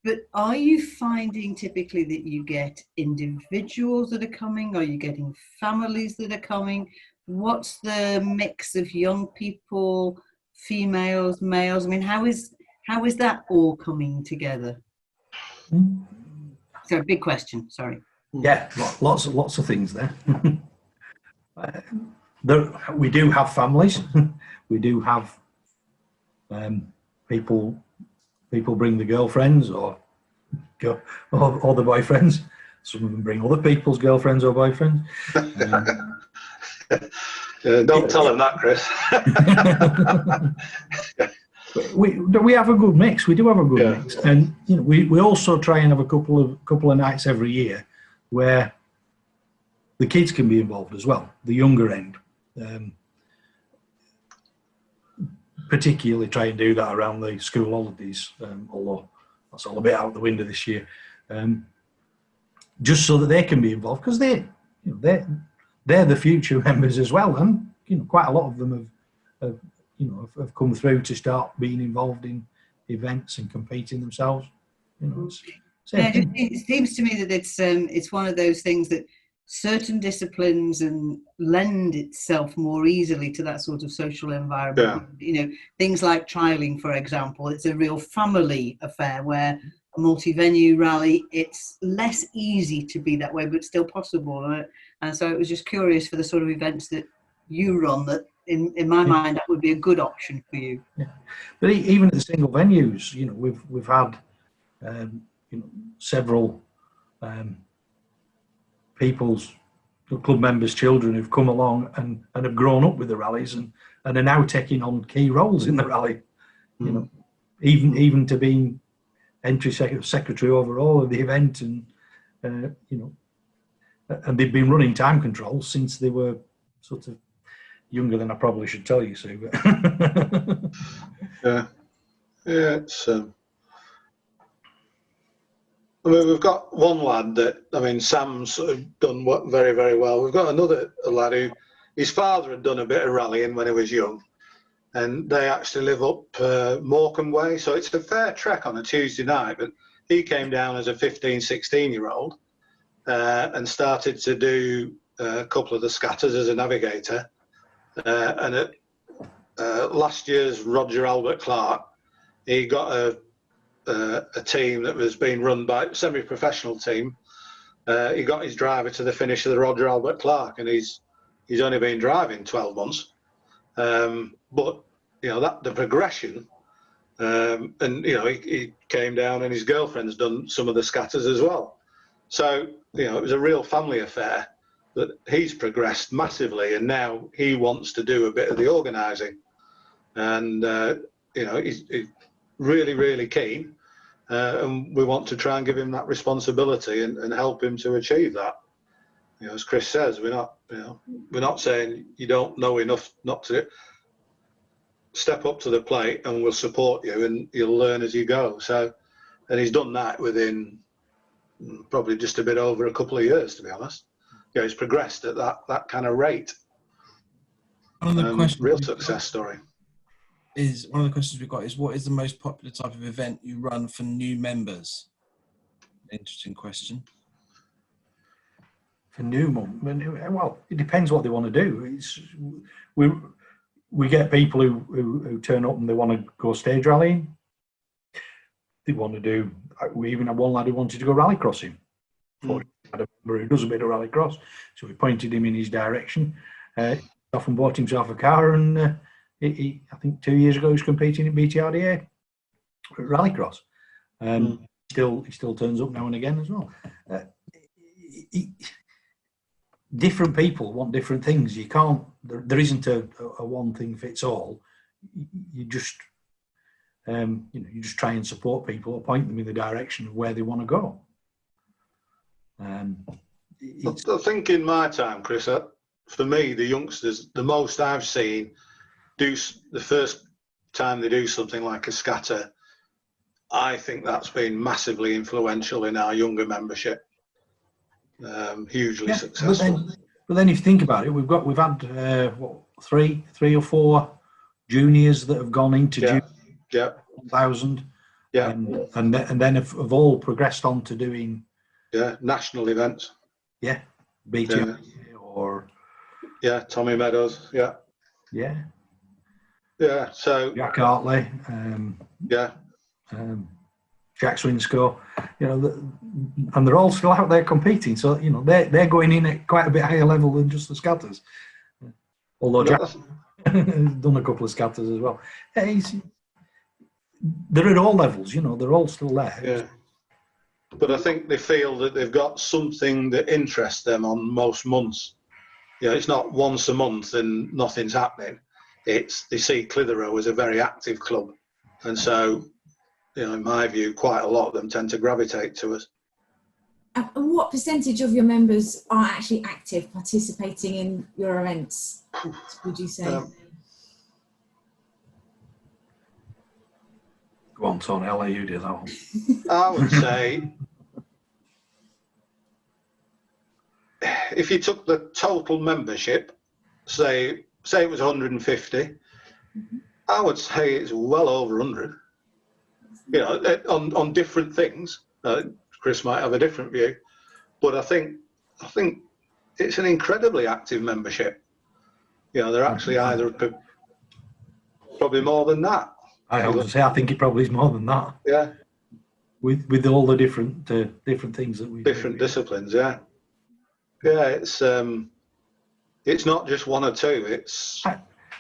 But are you finding typically that you get individuals that are coming? Are you getting families that are coming? What's the mix of young people, females, males? I mean, how is that all coming together? So big question, sorry. Yeah, lots of things there. We do have families. We do have people bring the girlfriends or the boyfriends. Some of them bring other people's girlfriends or boyfriends. Don't tell them that, Chris. We have a good mix. We do have a good mix, and we also try and have a couple of nights every year where the kids can be involved as well, the younger end. Particularly try and do that around the school holidays, although that's all a bit out the window this year. Just so that they can be involved, because they're the future members as well, and quite a lot of them have come through to start being involved in events and competing themselves. It seems to me that it's one of those things that certain disciplines and lend itself more easily to that sort of social environment. Things like trialing, for example, it's a real family affair, where a multi-venue rally, it's less easy to be that way, but still possible. And so it was just curious for the sort of events that you run, that in my mind that would be a good option for you. But even at the single venues, we've had several club members' children who've come along and have grown up with the rallies and are now taking on key roles in the rally. Even to being entry secretary overall of the event, and and they've been running time control since they were sort of younger than I probably should tell you, Sue. It's. We've got one lad that, Sam's sort of done very, very well. We've got another lad who, his father had done a bit of rallying when he was young, and they actually live up Morecambe Way, so it's a fair trek on a Tuesday night, but he came down as a 15, 16-year-old and started to do a couple of the scatters as a navigator. And at last year's Roger Albert Clark, he got a team that was being run by a semi-professional team. He got his driver to the finish of the Roger Albert Clark, and he's only been driving 12 months. But that the progression, and he came down, and his girlfriend's done some of the scatters as well. So it was a real family affair. That he's progressed massively, and now he wants to do a bit of the organising, and he's really, really keen, and we want to try and give him that responsibility and help him to achieve that. As Chris says, we're not saying you don't know enough not to. Step up to the plate, and we'll support you, and you'll learn as you go. So, and he's done that within probably just a bit over a couple of years, to be honest. He's progressed at that kind of rate. One of the questions real success story. One of the questions we've got is, what is the most popular type of event you run for new members? Interesting question. For new members, well, it depends what they want to do. We get people who turn up and they want to go stage rallying. They want to do. We even had one lad who wanted to go rally crossing. Had a member who does a bit of rally cross, so we pointed him in his direction. Off and bought himself a car, and I think 2 years ago he was competing in BTRDA rallycross. He still turns up now and again as well. Different people want different things. You can't. There isn't a one thing fits all. You just you just try and support people, or point them in the direction of where they want to go. I think in my time, Chris, for me, the youngsters, the most I've seen do the first time they do something like a scatter, I think that's been massively influential in our younger membership. Hugely successful. But then if you think about it, we've had three or four juniors that have gone into junior 1000, and then have all progressed on to doing national events. BTO or Tommy Meadows. So Jack Hartley, Jack Swinscoe, and they're all still out there competing. So they're going in at quite a bit higher level than just the scatters. Although Jack's done a couple of scatters as well. They're at all levels. They're all still there. But I think they feel that they've got something that interests them on most months. It's not once a month and nothing's happening. They see Clitheroe as a very active club, and so in my view, quite a lot of them tend to gravitate to us. And what percentage of your members are actually active, participating in your events, would you say? Go on, Tony, I'll let you do that one. I would say, if you took the total membership, say it was 150, I would say it's well over 100. On different things. Chris might have a different view, but I think it's an incredibly active membership. They're actually either probably more than that. I was going to say, I think it probably is more than that. Yeah. With all the different things that we different do. Disciplines. Yeah. It's not just one or two.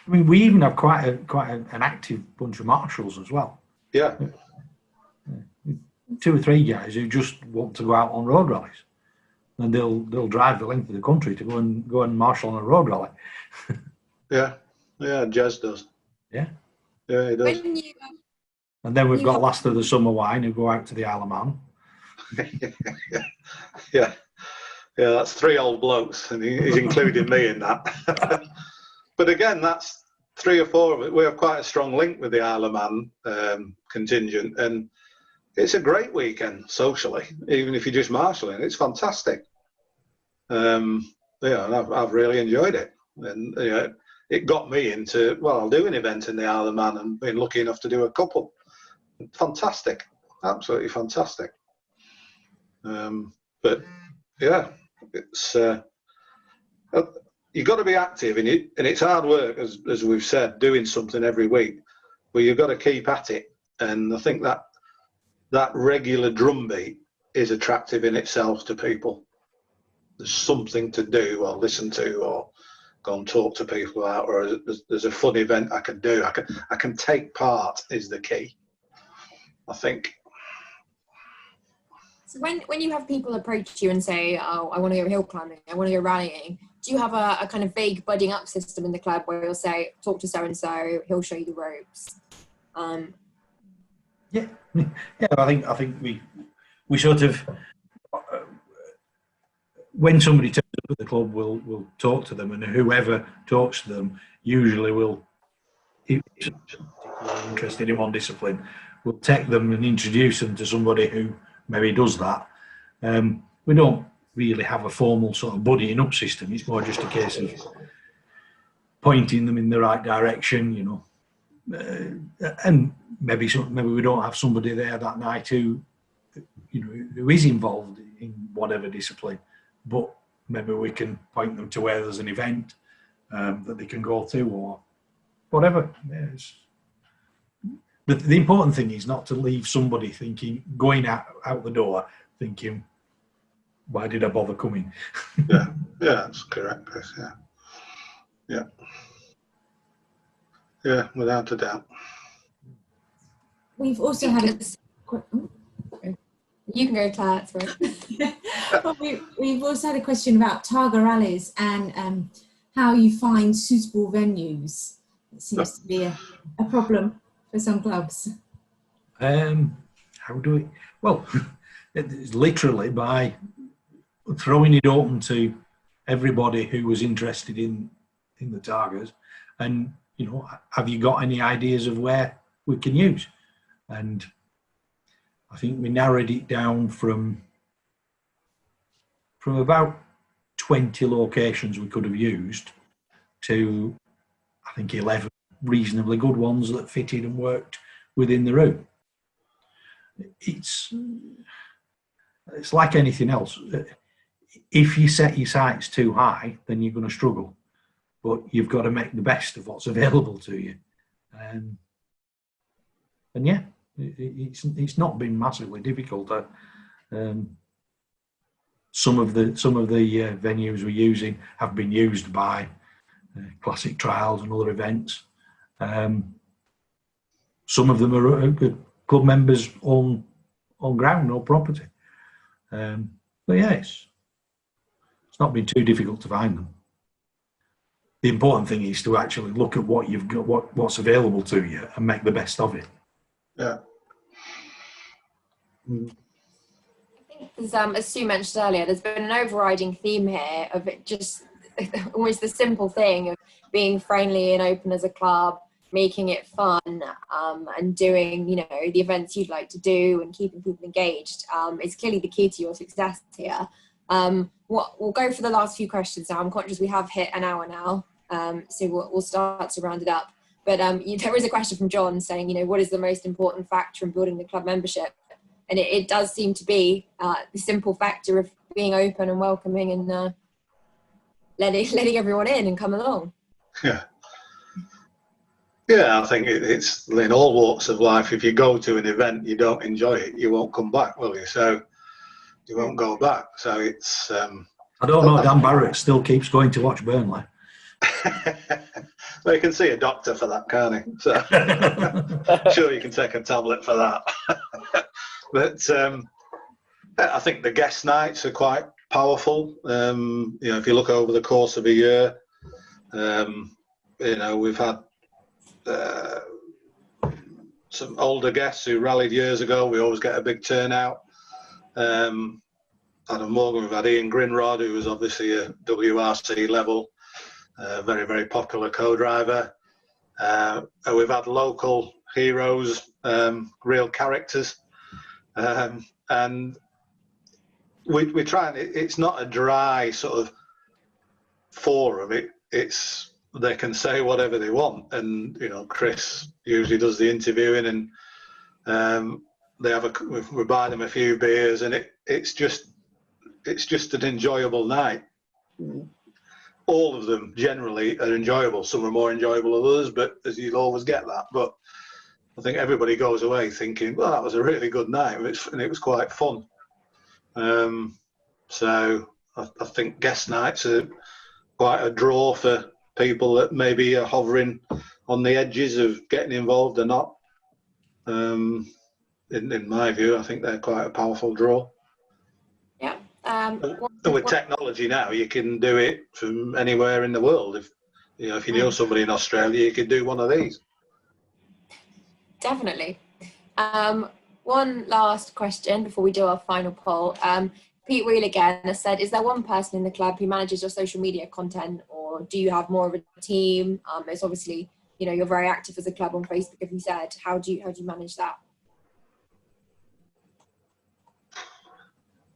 We even have quite an active bunch of marshals as well. Yeah. 2 or 3 guys who just want to go out on road rallies, and they'll drive the length of the country to go and marshal on a road rally. Yeah, Jez does. Yeah, he does. And then we've got Last of the Summer Wine who go out to the Isle of Man. yeah, that's 3 old blokes, and he's including me in that. But again, that's 3 or 4 of it. We have quite a strong link with the Isle of Man contingent, and it's a great weekend socially, even if you're just marshalling. It's fantastic. And I've really enjoyed it. And it got me into, I'll do an event in the Isle of Man, and been lucky enough to do a couple. Fantastic. Absolutely fantastic. But yeah, it's you've got to be active in it, and it's hard work, as we've said, doing something every week, but you've got to keep at it. And I think that regular drumbeat is attractive in itself to people. There's something to do or listen to, or go and talk to people about, or there's a fun event I can do. I can take part is the key, I think. So when you have people approach you and say, oh, I want to go hill climbing, I want to go rallying, do you have a kind of vague budding up system in the club where you'll say, talk to so-and-so, he'll show you the ropes? Yeah, I think we sort of, when somebody turns up at the club, we'll talk to them, and whoever talks to them usually will, if they're interested in one discipline, we'll take them and introduce them to somebody who maybe does that. We don't really have a formal sort of buddying up system. It's more just a case of pointing them in the right direction, you know. And maybe we don't have somebody there that night who is involved in whatever discipline, but maybe we can point them to where there's an event that they can go to or whatever. Yes. The important thing is not to leave somebody going out the door thinking, why did I bother coming? Yeah, that's correct, Chris. Yeah, without a doubt. We've also had You can go, Claire, that's right. well, we've also had a question about Targa rallies and how you find suitable venues. It seems to be a problem for some clubs. How do we? Well, it's literally by throwing it open to everybody who was interested in the Targas, and have you got any ideas of where we can use? And I think we narrowed it down from about 20 locations we could have used to, I think, 11 reasonably good ones that fitted and worked within the route. It's like anything else. If you set your sights too high, then you're going to struggle. But you've got to make the best of what's available to you. And yeah, it's not been massively difficult. Some of the venues we're using have been used by classic trials and other events. Some of them are club members on ground or property. But yeah, it's not been too difficult to find them. The important thing is to actually look at what you've got, what's available to you, and make the best of it. Yeah. I think, as Sue mentioned earlier, there's been an overriding theme here of it just almost the simple thing of being friendly and open as a club, making it fun, and doing, the events you'd like to do and keeping people engaged is clearly the key to your success here. We'll go for the last few questions now. I'm conscious we have hit an hour now, so we'll start to round it up. But there is a question from John saying, what is the most important factor in building the club membership? And it does seem to be the simple factor of being open and welcoming and letting everyone in and come along. Yeah. Yeah, I think it's in all walks of life. If you go to an event, you don't enjoy it, you won't come back, will you? So you won't go back. So it's... I don't know, Dan Barrett still keeps going to watch Burnley. Well, you can see a doctor for that, can't he? So sure you can take a tablet for that. But I think the guest nights are quite powerful. If you look over the course of a year, we've had some older guests who rallied years ago. We always get a big turnout. Adam Morgan, we've had Ian Grinrod, who was obviously a WRC level, very, very popular co-driver. And we've had local heroes, real characters. And we try and it's not a dry sort of forum. It's they can say whatever they want, and Chris usually does the interviewing, and we buy them a few beers, and it's just an enjoyable night. All of them generally are enjoyable. Some are more enjoyable than others, but as you'll always get that. But I think everybody goes away thinking, well, that was a really good night, and it was quite fun. So I think guest nights are quite a draw for people that maybe are hovering on the edges of getting involved or not. In my view, I think they're quite a powerful draw. Yeah. With technology now, you can do it from anywhere in the world. If you know somebody in Australia, you could do one of these. Definitely. One last question before we do our final poll. Pete Wheel again has said, is there one person in the club who manages your social media content, or do you have more of a team? It's obviously, you're very active as a club on Facebook, as you said. How do you manage that?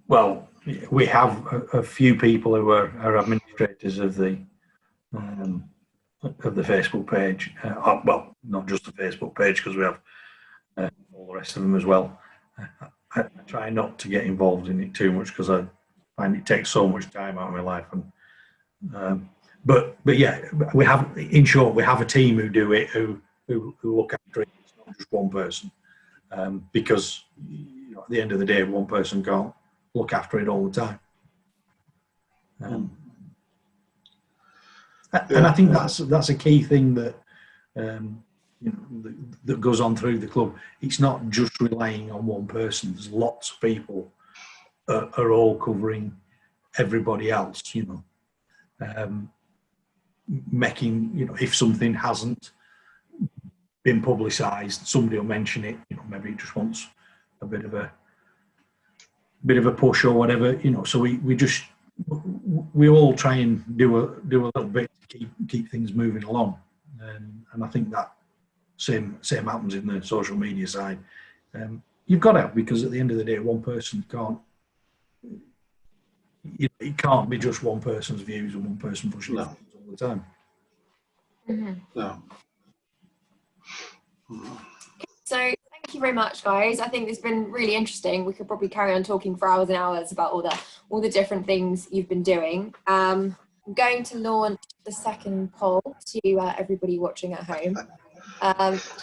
Well, we have a few people who are administrators of the Facebook page. Well, not just the Facebook page, because we have all the rest of them as well. I try not to get involved in it too much because I find it takes so much time out of my life. And but yeah, we have, in short, we have a team who do it, who look after it. It's not just one person, because at the end of the day, one person can't look after it all the time. And I think that's a key thing that that goes on through the club. It's not just relying on one person. There's lots of people are all covering everybody else. Making if something hasn't been publicised, somebody will mention it. Maybe it just wants a bit of a push or whatever. So we all try and do a little bit to keep things moving along, and I think that same happens in the social media side. You've got to, because at the end of the day, one person can't. It can't be just one person's views and one person pushing it all the time. Mm-hmm. No. So thank you very much, guys. I think it's been really interesting. We could probably carry on talking for hours and hours about all the different things you've been doing. I'm going to launch the second poll to everybody watching at home.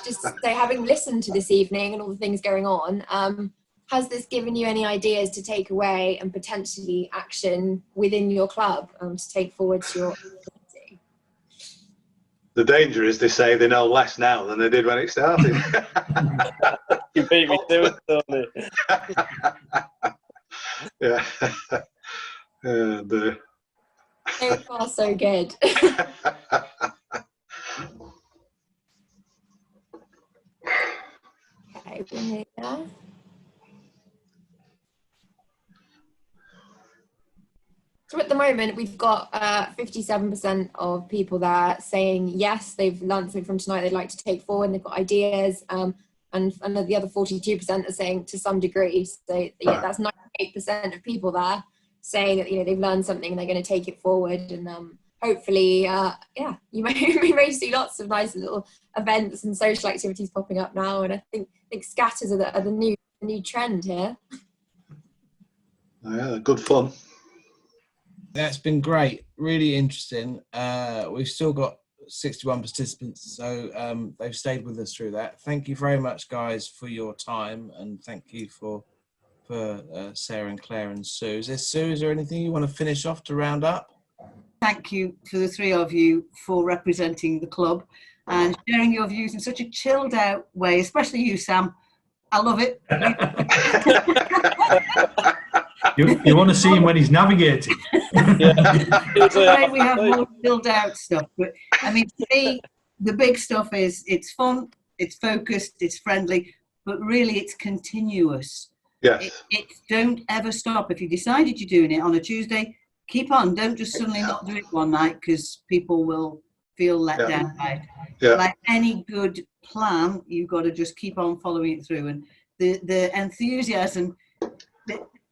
Just to say, having listened to this evening and all the things going on, has this given you any ideas to take away and potentially action within your club to take forward to your community? The danger is they say they know less now than they did when it started. You beat me to it, Tony. Yeah. So far, so good. Okay, we're here. So at the moment, we've got 57% of people there saying yes, they've learned something from tonight they'd like to take forward, and they've got ideas, and the other 42% are saying to some degree. So yeah, that's 98% of people there saying that they've learned something and they're going to take it forward. And hopefully, we may see lots of nice little events and social activities popping up now. And I think scatters are the new trend here. Oh, yeah, good fun. Yeah, it's been great, really interesting. We've still got 61 participants, so they've stayed with us through that. Thank you very much, guys, for your time, and thank you for Sarah and Claire and Sue. Is there anything you want to finish off to round up? Thank you to the three of you for representing the club and sharing your views in such a chilled out way, especially you, Sam. I love it. You want to see him when he's navigating. We have more chilled out stuff, but I mean, to me, the big stuff is it's fun, it's focused, it's friendly, but really it's continuous. Yes. It don't ever stop. If you decided you're doing it on a Tuesday, keep on. Don't just suddenly not do it one night because people will feel let down by it. Yeah. Like any good plan, you've got to just keep on following it through. And the enthusiasm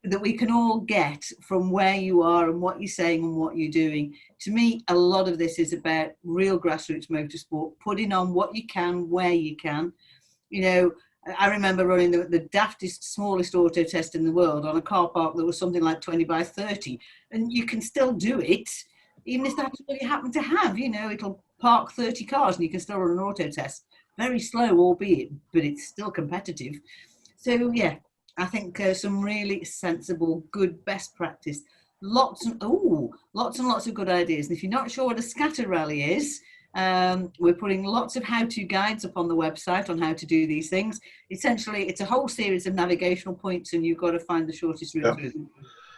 that we can all get from where you are and what you're saying and what you're doing. To me, a lot of this is about real grassroots motorsport, putting on what you can, where you can. I remember running the daftest, smallest auto test in the world on a car park that was something like 20 by 30. And you can still do it, even if that's what you happen to have. It'll park 30 cars and you can still run an auto test. Very slow, albeit, but it's still competitive. So, yeah, I think some really sensible, good, best practice. lots and lots of good ideas. And if you're not sure what a scatter rally is, we're putting lots of how-to guides up on the website on how to do these things. Essentially, it's a whole series of navigational points, and you've got to find the shortest route through them.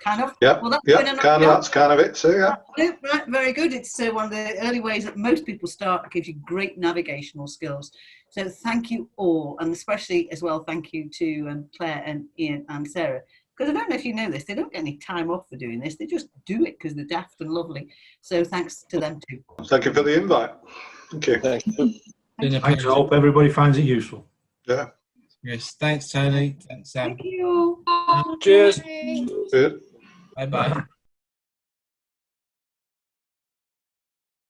Kind of. Yeah. Well, that's That's kind of it too. Yeah. Right, very good. It's one of the early ways that most people start. It gives you great navigational skills. So thank you all, and especially as well, thank you to Claire and Ian and Sarah. Because I don't know if you know this, they don't get any time off for doing this. They just do it because they're daft and lovely. So thanks to them too. Thank you for the invite. Thank you. Thank you. Thanks. I hope everybody finds it useful. Yeah. Yes, thanks, Tony. Thanks, Sam. Thank you. Cheers. Good. Bye-bye.